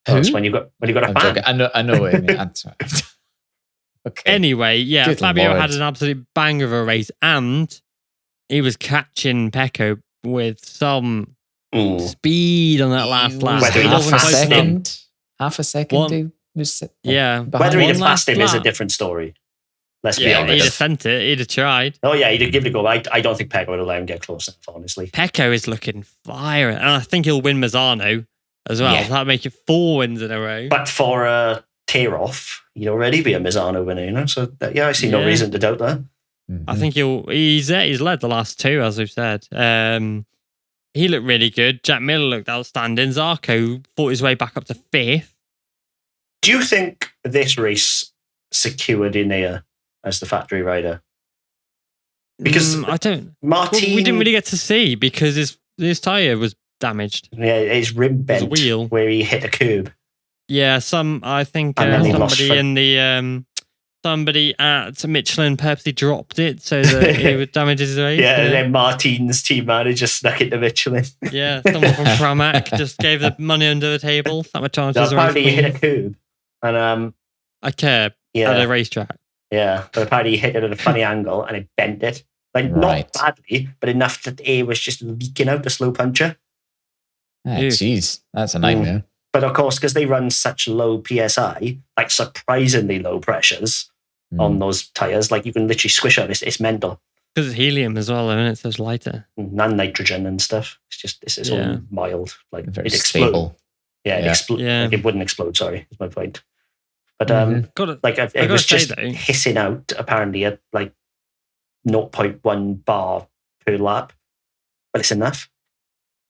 That's Who? when you got a I'm fan. joking. I know what it means. Okay. Anyway, yeah, Good Fabio Lord. had an absolute banger of a race, and he was catching Pecco with some speed on that last lap. Whether he It had wasn't passed close him. enough. Half a second. One- He was Yeah. behind Whether he'd One have last passed him is a lap. different story. Let's be Yeah, he'd have honest. sent it. He'd have tried. Oh yeah, he'd have given it a go. I don't think Pecco would have let him get close enough, honestly. Pecco is looking fire, and I think he'll win Mazzano as well. Yeah. That'll make it 4 wins in a row. But for a tear off, he'd already be a Mazzano winner, you know. So I see no Yeah. reason to doubt that. I think he's led the last 2, as we've said. He looked really good. Jack Miller looked outstanding. Zarco fought his way back up to 5th. Do you think this race secured Ineos as the factory rider? Because I don't. Martin, Well, we didn't really get to see because his tyre was damaged. yeah, his rim There's a bent wheel. where he hit a curb. Yeah, I think And then he lost somebody in the somebody at Michelin purposely dropped it so that it would damage his race. Yeah, and then Martin's team manager snuck into Michelin. Yeah, someone from Pramac just gave the money under the table. That much chance So his race. apparently he hit a curb. And I care yeah, at a racetrack. yeah. But apparently he hit it at a funny angle and it bent it. Like Right. not badly, but enough that air was just leaking out the slow puncher. Jeez, that's a nightmare. But of course, because they run such low PSI, like surprisingly low pressures on those tires, like you can literally squish out. It's mental. Because it's helium as well, isn't it? So it's lighter. And nitrogen and stuff. It's all mild. Like Very it explodes. stable. Yeah, it Yeah. explodes. Yeah. Like, it wouldn't explode. Sorry, is my point. But Got it. it was just though, hissing out apparently at like 0.1 bar per lap, but it's enough.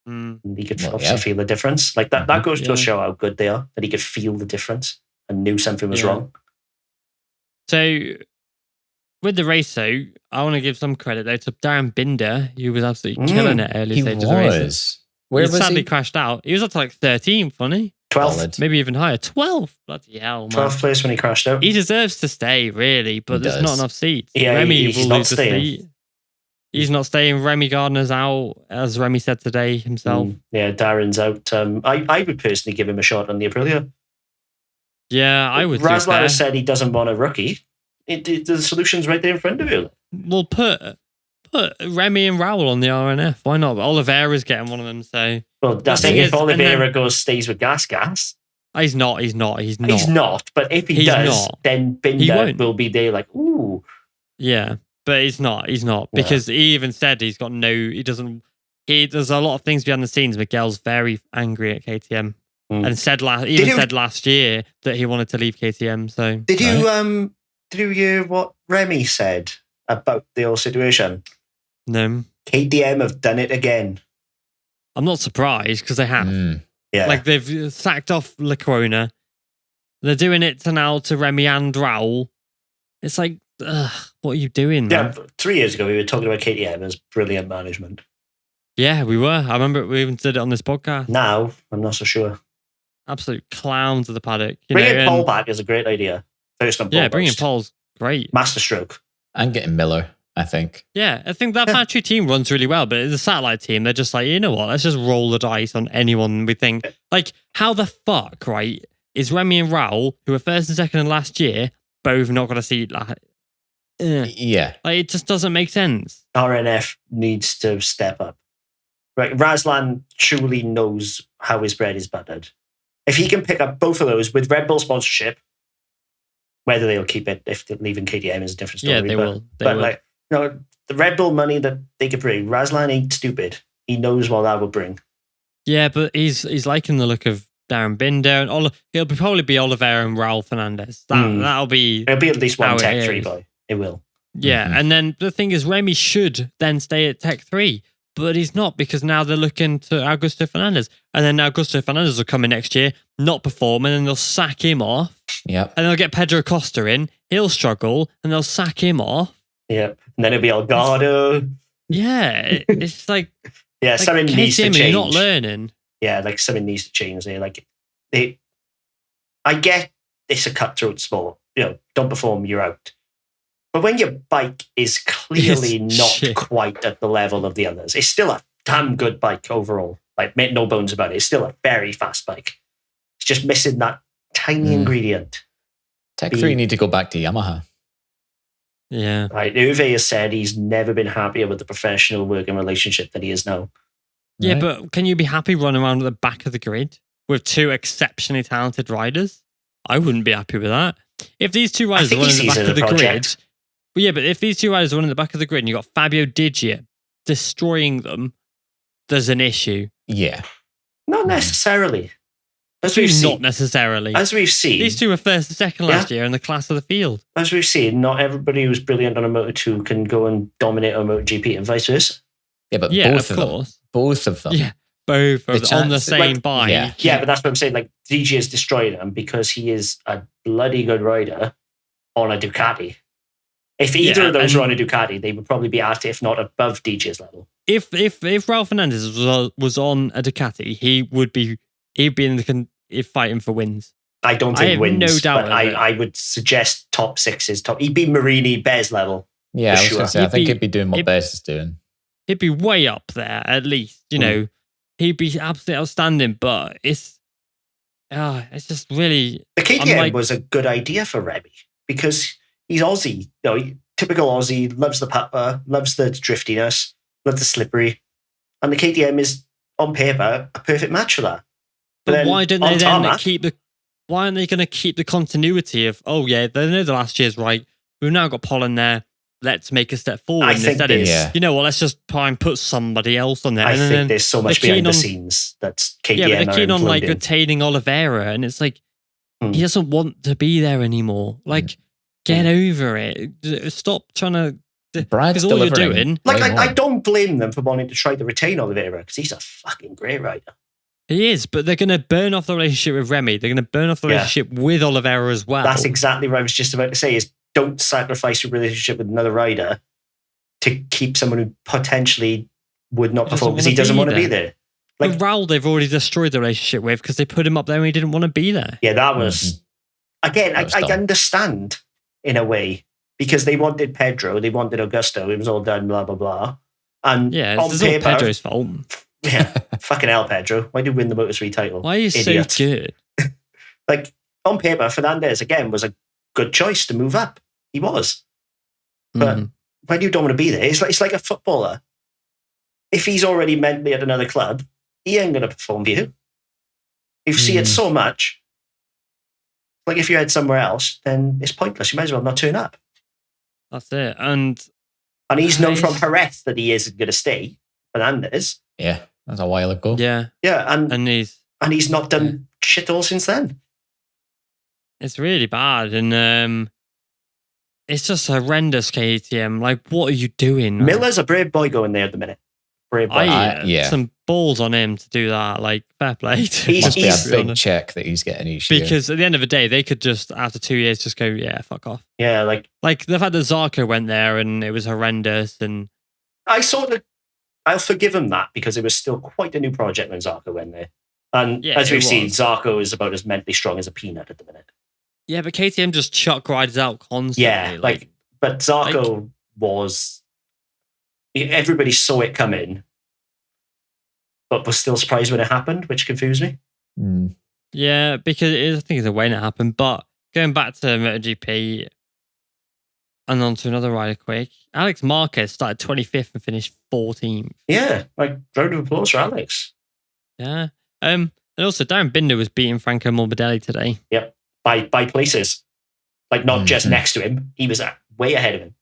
And he could obviously feel the difference. Like that goes to show how good they are. That he could feel the difference and knew something was wrong. So with the race, though, I want to give some credit though to Darren Binder, who was absolutely killing it early He stages of the race. was. Where He was sadly he? crashed out. He was up to like 13th, wasn't he? 12th, Solid. Maybe even higher. 12th. Bloody hell, man. 12th place when he crashed out. He deserves to stay, really, but He there's does. not enough seats. Yeah, Remy he's will not lose a staying. seat. He's not staying. Remy Gardner's out, as Remy said today himself. Yeah, Darren's out. I would personally give him a shot on the Aprilia. Yeah, I would. Razlan has said he doesn't want a rookie. The solution's right there in front of you. Well, put Remy and Raoul on the RNF. Why not? Oliveira's getting one of them, so Well, that's thing it. is- If and Oliveira stays with gas. he's not. He's not. But if he He's does, not. then He Binder won't. will be there like, ooh. Yeah, but he's not because he even said he's got no. He doesn't. There's a lot of things behind the scenes. Miguel's very angry at KTM and said last year that he wanted to leave KTM. So Did you hear what Remy said about the whole situation? no, KTM have done it again. I'm not surprised because they have. Yeah. Like they've sacked off Lecona. They're doing it to Remy and Raoul. It's like, what are you doing, man? Yeah, 3 years ago we were talking about KTM as brilliant management. Yeah, we were. I remember we even did it on this podcast. Now, I'm not so sure. Absolute clowns of the paddock. Bringing Paul back is a great idea. First and foremost. Bringing Paul's great. Masterstroke. And getting Miller, I think. Yeah, I think that factory team runs really well, but the satellite team, they're just like, you know what? Let's just roll the dice on anyone we think. Like, how the fuck, right, is Remy and Raoul, who were first and second in last year, both not going to see like, Yeah. like, it just doesn't make sense. RNF needs to step up. Right, Razlan truly knows how his bread is buttered. If he can pick up both of those with Red Bull sponsorship, whether they'll keep it if they're leaving KTM is a different story. Yeah, they will. But like, the Red Bull money that they could bring, Razlan ain't stupid. He knows what that will bring. Yeah, but he's liking the look of Darren Binder, and it'll probably be Oliveira and Raul Fernandez. That'll be. It'll be at least one Tech 3 boy. It will. Yeah, and then the thing is, Remy should then stay at Tech 3, but he's not because now they're looking to Augusto Fernandez, and then Augusto Fernandez will come in next year, not perform, and then they'll sack him off. Yep. And they'll get Pedro Costa in. He'll struggle, and they'll sack him off. Yeah, and then it'll be Elgato. Yeah, it's like something needs to change. You're not learning. Yeah, like something needs to change there. I get it's a cutthroat sport. Don't perform, you're out. But when your bike is clearly not quite at the level of the others, it's still a damn good bike overall. Like, make no bones about it. It's still a very fast bike. It's just missing that tiny ingredient. Tech 3 need to go back to Yamaha. Yeah. Right. Uwe has said he's never been happier with the professional working relationship that he is now. Yeah, but can you be happy running around at the back of the grid with two exceptionally talented riders? I wouldn't be happy with that. If these two riders are running at the back of the grid... Well, yeah, but if these two riders are running at the back of the grid and you've got Fabio Digia destroying them, there's an issue. Yeah. Not necessarily. Not necessarily. As we've seen. These two were first and second last year in the class of the field. As we've seen, not everybody who's brilliant on a Moto2 can go and dominate on MotoGP and vice versa. Yeah, but both of them. Both of them. Yeah, both of them on the same bike. Yeah, but that's what I'm saying. Like, Digia is destroying him because he is a bloody good rider on a Ducati. If either of those were on a Ducati, they would probably be at, if not above Digia's level. If Raul Fernandez was on a Ducati, he'd be in the fighting for wins. I don't think wins. No doubt. But I would suggest top sixes. He'd be Marini, Bez level. Yeah, I was going to say, I think he'd be doing what Bez is doing. He'd be way up there, at least. He'd be absolutely outstanding. But it's just really. The KTM was a good idea for Remy because he's Aussie. Typical Aussie, loves the pupper, loves the driftiness, loves the slippery. And the KTM is, on paper, a perfect match for that. But why don't they then keep the... Why aren't they going to keep the continuity of, they know the last year's right, we've now got Pollen there, let's make a step forward. Let's just try and put somebody else on there. I think there's so much behind the scenes that's KTM. Yeah, but they're keen on retaining Oliveira, and it's like, he doesn't want to be there anymore. Like, get over it. Stop trying to... Brad's all you're doing... I don't blame them for wanting to try to retain Oliveira, because he's a fucking great rider. He is, but they're going to burn off the relationship with Remy. They're going to burn off the relationship with Oliveira as well. That's exactly what I was just about to say, is don't sacrifice your relationship with another rider to keep someone who potentially would not perform because he doesn't want to be there. Like Raul, they've already destroyed the relationship with because they put him up there and he didn't want to be there. Yeah, that was... Again, I understand in a way because they wanted Pedro, they wanted Augusto, it was all done, blah, blah, blah. And it's all Pedro's fault. Yeah, fucking hell, Pedro. Why did you win the Moto3 title? Why are you so good? On paper, Fernandez, again, was a good choice to move up. He was. But when you don't want to be there, it's like a footballer. If he's already mentally at another club, he ain't going to perform for you. You see it so much. Like, if you had somewhere else, then it's pointless. You might as well not turn up. That's it. And he's known from Jerez that he isn't going to stay, Fernandez. Yeah. That's a while ago. Yeah. Yeah, and he's not done shit all since then. It's really bad, and it's just horrendous, KTM. Like, what are you doing? Miller's a brave boy going there at the minute. Brave boy. Some balls on him to do that. Like, fair play. Must be a big check that he's getting each year. Because at the end of the day, they could just, after 2 years, just go, yeah, fuck off. Yeah, like the fact that Zarco went there and it was horrendous, and I'll forgive him that because it was still quite a new project when Zarco went there. And as we've seen, Zarco is about as mentally strong as a peanut at the minute. Yeah, but KTM just chuck riders out constantly. Yeah, but Zarco was... Everybody saw it come in, but was still surprised when it happened, which confused me. Yeah, because I think it's a way it happened. But going back to MotoGP and on to another rider quick, Alex Marquez started 25th and finished 14th. Yeah, round of applause for Alex. Yeah. And also Darren Binder was beating Franco Morbidelli today. Yep, by places. Not just next to him. He was way ahead of him.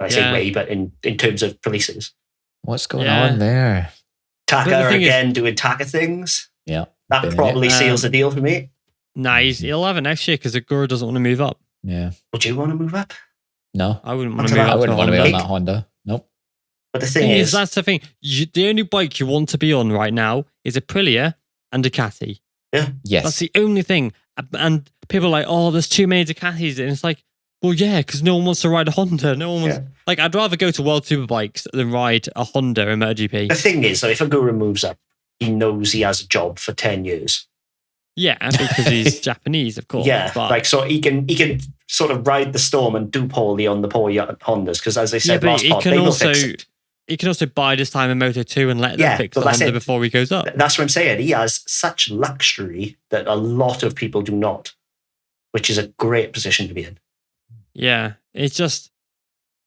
I say way, but in terms of places. What's going on there? Taka again doing Taka things. Yeah. That probably seals the deal for me. He'll have it next year because Agura doesn't want to move up. Yeah. Would you want to move up? No. I wouldn't want to move up. I wouldn't want to be on Honda. that Honda. Nope. But the thing is, that's the thing. The only bike you want to be on right now is Aprilia and Ducati. Yeah. Yes. That's the only thing. And people are like, oh, there's too many Ducatis. And it's like, well, yeah, because no one wants to ride a Honda. No one wants... Like, I'd rather go to World Superbikes than ride a Honda in MotoGP. The thing is, though, if Agura moves up, he knows he has a job for 10 years. Yeah, because he's Japanese, of course. Yeah, but... so he can sort of ride the storm and do poorly on the poor Hondas, because as I said last part, they will fix it. He can also buy this time in Moto2 and let them fix the Honda before he goes up. That's what I'm saying. He has such luxury that a lot of people do not, which is a great position to be in. Yeah, it's just...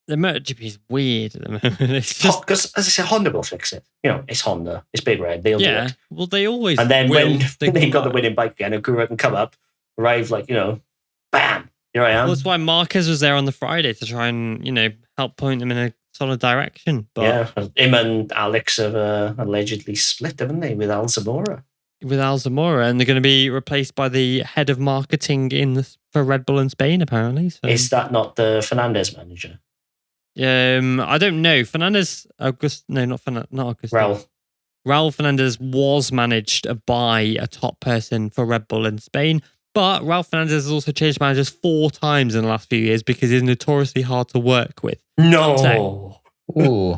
The MotoGP is weird at the moment. It's just because, as I said, Honda will fix it. It's Honda. It's Big Red. They'll do it. Well, they always. And then when they've got the winning bike again, Agura can come up, arrive bam, here I am. Well, that's why Marquez was there on the Friday to try and help point them in a solid direction. But him and Alex have allegedly split, haven't they, with Al Zamora? With Al Zamora, and they're going to be replaced by the head of marketing for Red Bull in Spain, apparently. So. Is that not the Fernandez manager? I don't know. Fernandez, not Augusto. Raul Fernandez was managed by a top person for Red Bull in Spain, but Raul Fernandez has also changed managers 4 times in the last few years because he's notoriously hard to work with. No. Ooh.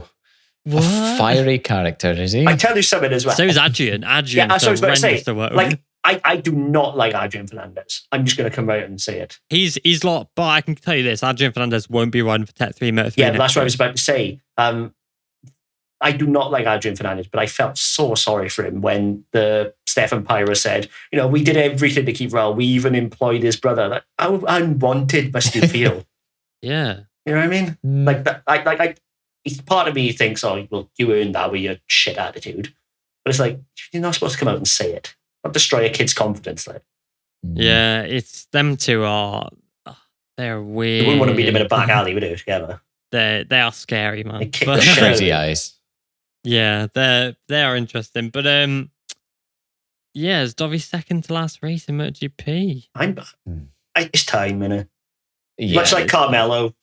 What? A fiery character, is he? I tell you something as well. So is Adrian. Adrian's horrendous to work with. I do not like Adrian Fernandez. I'm just going to come out and say it. He's but I can tell you this: Adrian Fernandez won't be riding for Tech 3 Moto3. Yeah, that's what I was about to say. I do not like Adrian Fernandez, but I felt so sorry for him when the Stefan Pyra said, we did everything to keep Raul. We even employed his brother. Like, how unwanted must you feel? Yeah, you know what I mean? Like that. Part of me thinks, oh, well, you earned that with your shit attitude, but it's like you're not supposed to come out and say it. Not destroy a kid's confidence, like. Yeah, it's them two are. They're weird. You wouldn't want to meet them in a back alley, would you? Together. They are scary, man. They kick the shit crazy eyes. Yeah, they are interesting, but it's Dovi's second to last race in MotoGP. It's time, innit? Yeah. Much like Carmelo,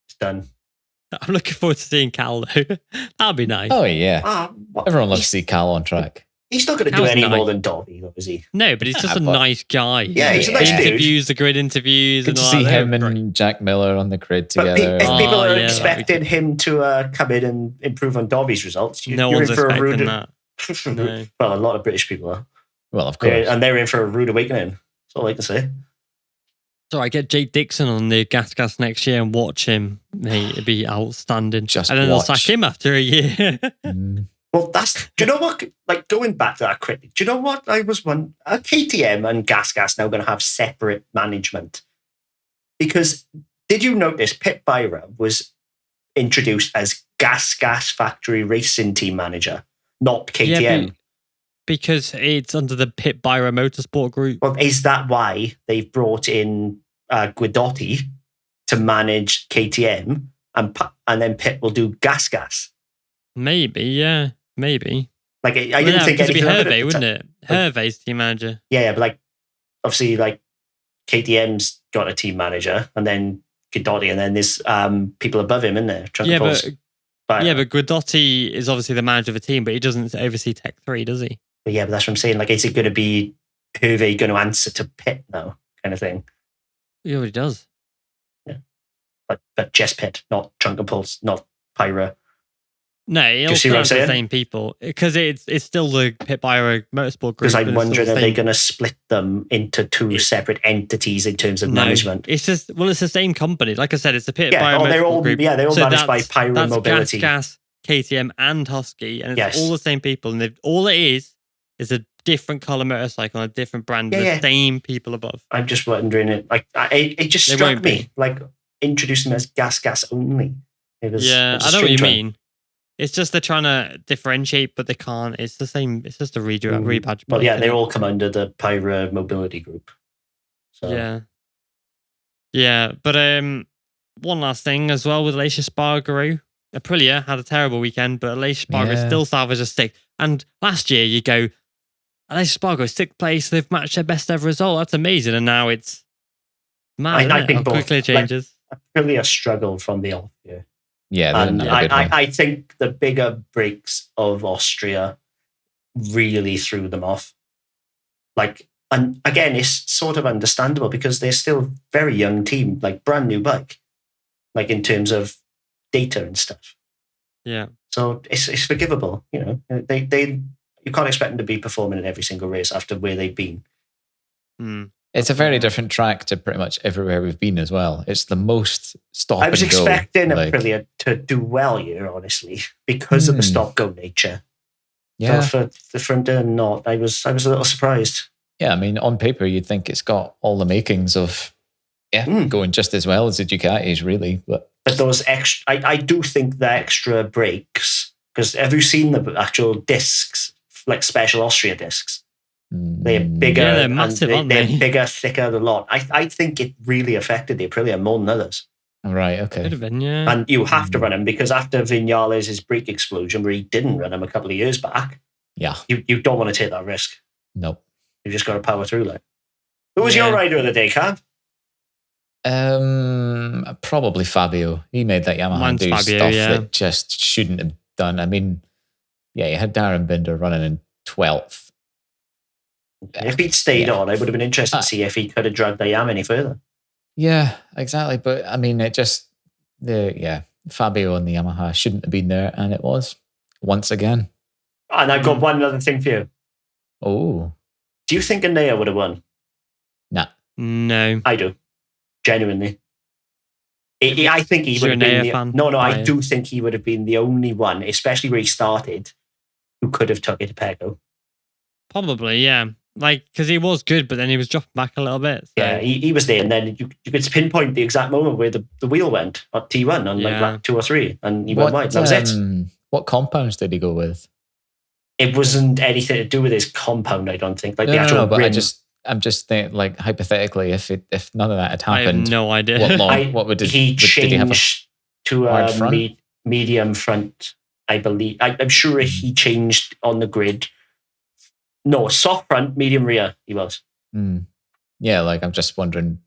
it's done. I'm looking forward to seeing Cal though. That'll be nice. Oh yeah, everyone loves to see Cal on track. He's not going to do any more than Dovi, though, is he? No, but he's just a nice guy. Yeah, he's a nice dude. Interviews, the grid interviews. Good to see him and Jack Miller on the grid together. If people are expecting him to come in and improve on Dovi's results, no one's expecting that. No. Well, a lot of British people are. Well, of course. And they're in for a rude awakening. That's all I can say. So I get Jake Dixon on the gas next year and watch him. Mate, it'd be outstanding. And then they'll sack him after a year. Well, do you know what? Like, going back to that quickly, do you know what I was wondering? Are KTM and Gas now going to have separate management? Because did you notice Pit Byra was introduced as Gas Factory Racing Team Manager, not KTM? Yeah, because it's under the Pit Byra Motorsport Group. Well, is that why they've brought in Guidotti to manage KTM and then Pit will do Gas? Maybe, yeah. Maybe. Like, I didn't think anything of it. It'd be Hervé, wouldn't it? Hervé's team manager. Yeah, but like, obviously, like, KTM's got a team manager, and then Guidotti, and then there's people above him, isn't there? But Guidotti is obviously the manager of the team, but he doesn't oversee Tech 3, does he? But yeah, but that's what I'm saying. Like, is it going to be Hervé going to answer to Pit now, kind of thing? He already does. Yeah. But just Pit, not Drunken Pulse, not Pyra. No, it'll still have the same people because it's still the Pit Byra Motorsport Group. Because I'm wondering, are they going to split them into 2 separate entities in terms of management? It's just, it's the same company. Like I said, it's the Pit Byra Motorsport Group. Yeah, they're all managed by Pyra Mobility. Gas, KTM, and Husky, and it's all the same people. And all it is a different color motorcycle and a different brand. The same people above. I'm just wondering it just struck me like introducing them as gas only. I know what you mean. It's just they're trying to differentiate, but they can't. It's the same. It's just a rebadge. Well, yeah, they all come under the Pyra Mobility Group. So. Yeah. But one last thing as well with Aleix Espargaro. Aprilia had a terrible weekend, but Aleix Espargaro still salvaged a stick. And last year, you go, Aleix Espargaro, 6th place. They've matched their best ever result. That's amazing. And now it's mad. I think how both quickly it changes. Aprilia struggled from the off. Yeah, and I think the bigger breaks of Austria really threw them off. And again, it's sort of understandable because they're still a very young team, brand new bike, in terms of data and stuff. Yeah. So it's forgivable. You can't expect them to be performing in every single race after where they've been. It's a very different track to pretty much everywhere we've been as well. It's the most stop and go. I was expecting Aprilia to do well here, honestly, because of the stop-go nature. Yeah. So for them not, I was a little surprised. Yeah, I mean, on paper, you'd think it's got all the makings of going just as well as the Ducatis, really. But those extra, I do think the extra brakes, because have you seen the actual discs, special Austria discs? They're bigger. Yeah, they're massive, aren't they? They're bigger, thicker, a lot. I think it really affected the Aprilia more than others. Right, okay. Could have been, yeah. And you have to run them because after Vinales' brake explosion, where he didn't run them a couple of years back, you don't want to take that risk. Nope. You just got to power through that. Who was your rider of the day, Cam? Probably Fabio. He made that Yamaha do stuff that just shouldn't have done. I mean, you had Darren Binder running in 12th. If he'd stayed on, I would have been interested to see if he could have dragged the Yam any further. Yeah, exactly. But I mean, Fabio and the Yamaha shouldn't have been there, and it was once again. And I've got one other thing for you. Oh. Do you think Anea would have won? Nah. No. I do. Genuinely. I think he would have been No, I do think he would have been the only one, especially where he started, who could have took it to Pecco. Probably, yeah. Because he was good, but then he was dropping back a little bit. So. Yeah, he was there, and then you could pinpoint the exact moment where the wheel went at T1 on lap 2 or 3, and he went wide. That was it. What compounds did he go with? It wasn't anything to do with his compound, I don't think. The actual but rim. I'm just thinking, hypothetically, if none of that had happened, I have no idea. What would he changed did he have to a medium front, I believe. I'm sure he changed on the grid. No, soft front, medium rear, he was. Yeah, I'm just wondering,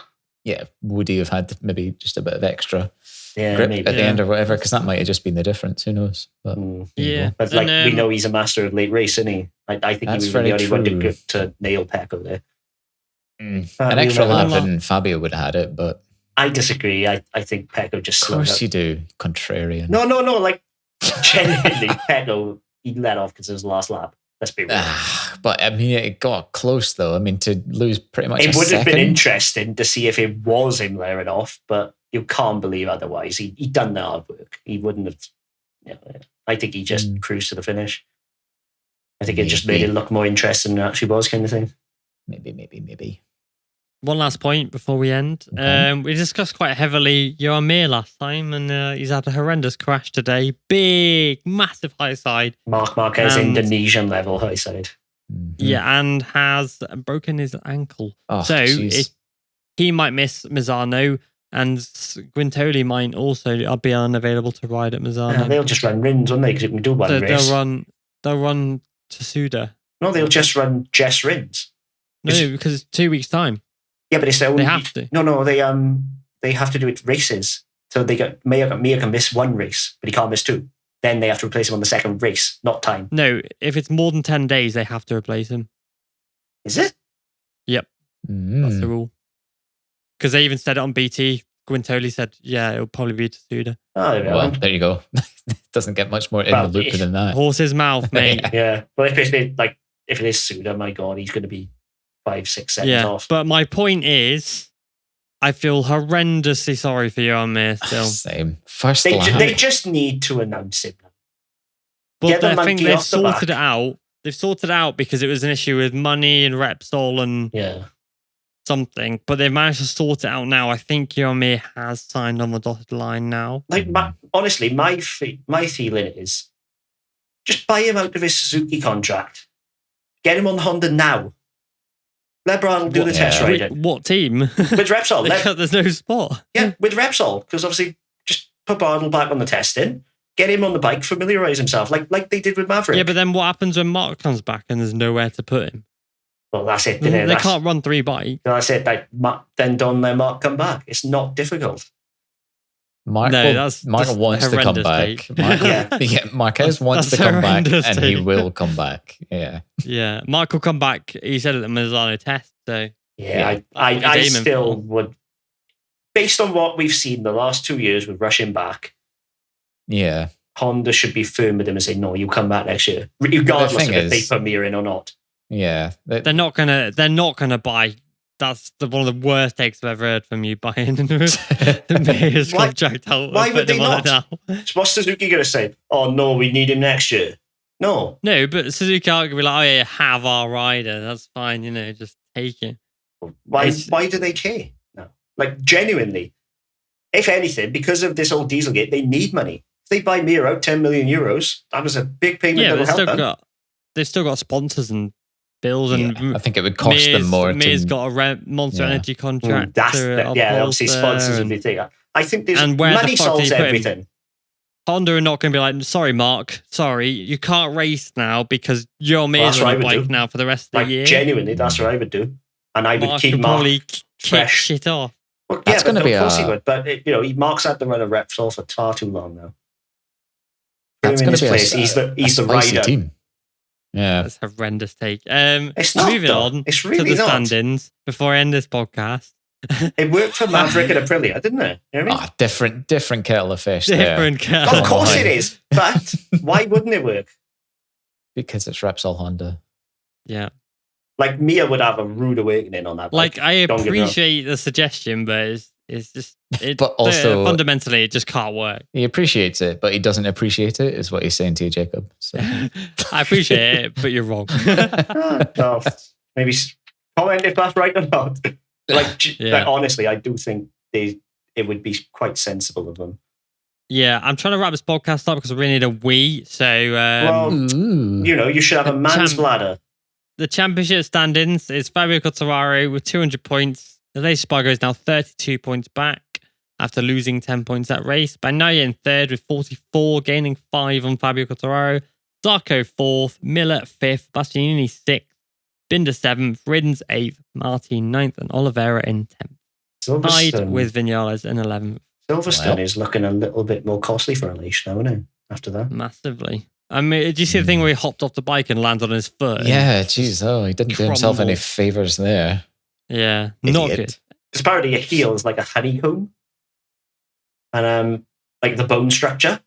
would he have had maybe just a bit of extra grip maybe, at the end or whatever? Because that might have just been the difference. Who knows? But, but we know he's a master of late race, isn't he? I think he was the only one to nail Pecco there. An extra lap and Fabio would have had it, but... I disagree. I think Pecco just slowed up. Of course you do, contrarian. No. Genuinely, Pecco, he let off because it was the last lap. Let's be real. But I mean, it got close though. I mean, to lose pretty much. It would have been interesting to see if it was him layering off, but you can't believe otherwise. He'd done the hard work. He wouldn't have. I think he just cruised to the finish. I think it just made it look more interesting than it actually was, kind of thing. Maybe. One last point before we end. Okay. We discussed quite heavily Johan Mir last time, and he's had a horrendous crash today. Big, massive high side. Marc Marquez Indonesian level high side. Yeah, and has broken his ankle. He might miss Misano, and Guintoli might also be unavailable to ride at Misano. They'll just run Rins, won't they? Because you can do one race. They'll run to Suda. No, they'll just run Rins. No, because it's 2 weeks' time. Yeah, but it's only, they have to. No, they have to do it races. So Mir can miss one race, but he can't miss 2. Then they have to replace him on the second race, not time. No, if it's more than 10 days, they have to replace him. Is it? Yep. That's the rule. Because they even said it on BT. Guintoli said, it'll probably be to Suda. Oh, well, there you go. Doesn't get much more in the loop than that. Horse's mouth, mate. Yeah. Well, if it is Suda, my God, he's going to be 5, 6 seconds off. But my point is, I feel horrendously sorry for Johan Mir still. Same. They just need to announce it. But I think they've sorted it out. They've sorted it out because it was an issue with money and Repsol and something. But they've managed to sort it out now. I think Johan Mir has signed on the dotted line now. Honestly, my feeling is just buy him out of his Suzuki contract. Get him on Honda now. Let Bradl do the test riding. What team? With Repsol. There's no spot. Yeah, with Repsol. Because obviously, just put Bradl back on the testing. Get him on the bike, familiarise himself, like they did with Maverick. Yeah, but then what happens when Mark comes back and there's nowhere to put him? Well, that's it. They can't run 3 bikes. That's it. Then don't let Mark come back. It's not difficult. Mark wants to come back. Marquez wants to come back, and he will come back. Yeah. Yeah. Mark will come back. He said at the Mazzano test. So I still would, based on what we've seen the last 2 years with rushing back. Yeah. Honda should be firm with him and say, no, you come back next year, regardless of if they put Mir in or not. Yeah. They're not gonna buy. That's one of the worst takes I've ever heard from you, buying the Mir's contract out. Why would they not? What's Suzuki going to say? Oh, no, we need him next year. No, but Suzuki are going to be like, oh yeah, have our rider. That's fine, just take it. Why do they care? No, like genuinely, if anything, because of this old Dieselgate, they need money. If they buy Mir out 10 million euros, that was a big payment that will help them. They've still got sponsors and bills, and I think it would cost them more. Mir's got a Monster Energy contract. Obviously sponsors would be thing. I think there's money solves everything. Honda are not going to be like, sorry, Mark, you can't race now because you're Mir's on a bike now for the rest of the year. Genuinely, that's what I would do, and I would keep Mark fresh. Shit off. Well, that's going to be. Of course he would, but Mark's had to run a Repsol for far too long now. That's going to be he's the rider. Team. Yeah, that's a horrendous take. It's not, moving on it's really to the standings before I end this podcast. It worked for Maverick and Aprilia, didn't it? You know what I mean? Different kettle of fish. Different kettle. Of course it is, but why wouldn't it work? Because it's Repsol Honda. Yeah. Like Mia would have a rude awakening on that bike. Like I appreciate the suggestion, but it's just but also fundamentally it just can't work. He appreciates it, but he doesn't appreciate it, is what he's saying to you, Jacob. So. I appreciate it, but you're wrong. No, maybe comment if that's right or not. Like honestly, I do think it would be quite sensible of them. Yeah, I'm trying to wrap this podcast up because we really need a wee. So you should have a man's bladder. The championship standings is Fabio Quartararo with 200 points. The latest Spargo is now 32 points back after losing 10 points that race. Bandaid in third with 44, gaining 5 on Fabio Quartararo. Zarco 4th, Miller 5th, Bastianini 6th, Binder 7th, Riddens 8th, Martin 9th, and Oliveira in 10th. Tied with Vinales in 11th. Silverstone is looking a little bit more costly for Aleix now, isn't it? After that. Massively. I mean, did you see the thing where he hopped off the bike and landed on his foot? Yeah, jeez. Oh, he didn't do himself any favours there. Yeah, not good. Because apparently your heel is like a honeycomb. And like the bone structure.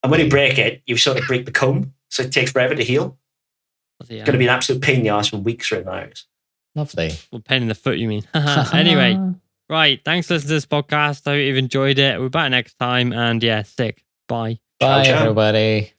And when you break it, you sort of break the comb. So it takes forever to heal. It's going to be an absolute pain in the arse for weeks right now. Lovely. Well, pain in the foot, you mean? Anyway, right. Thanks for listening to this podcast. I hope you've enjoyed it. We're back next time. And sick. Bye. Bye, everybody.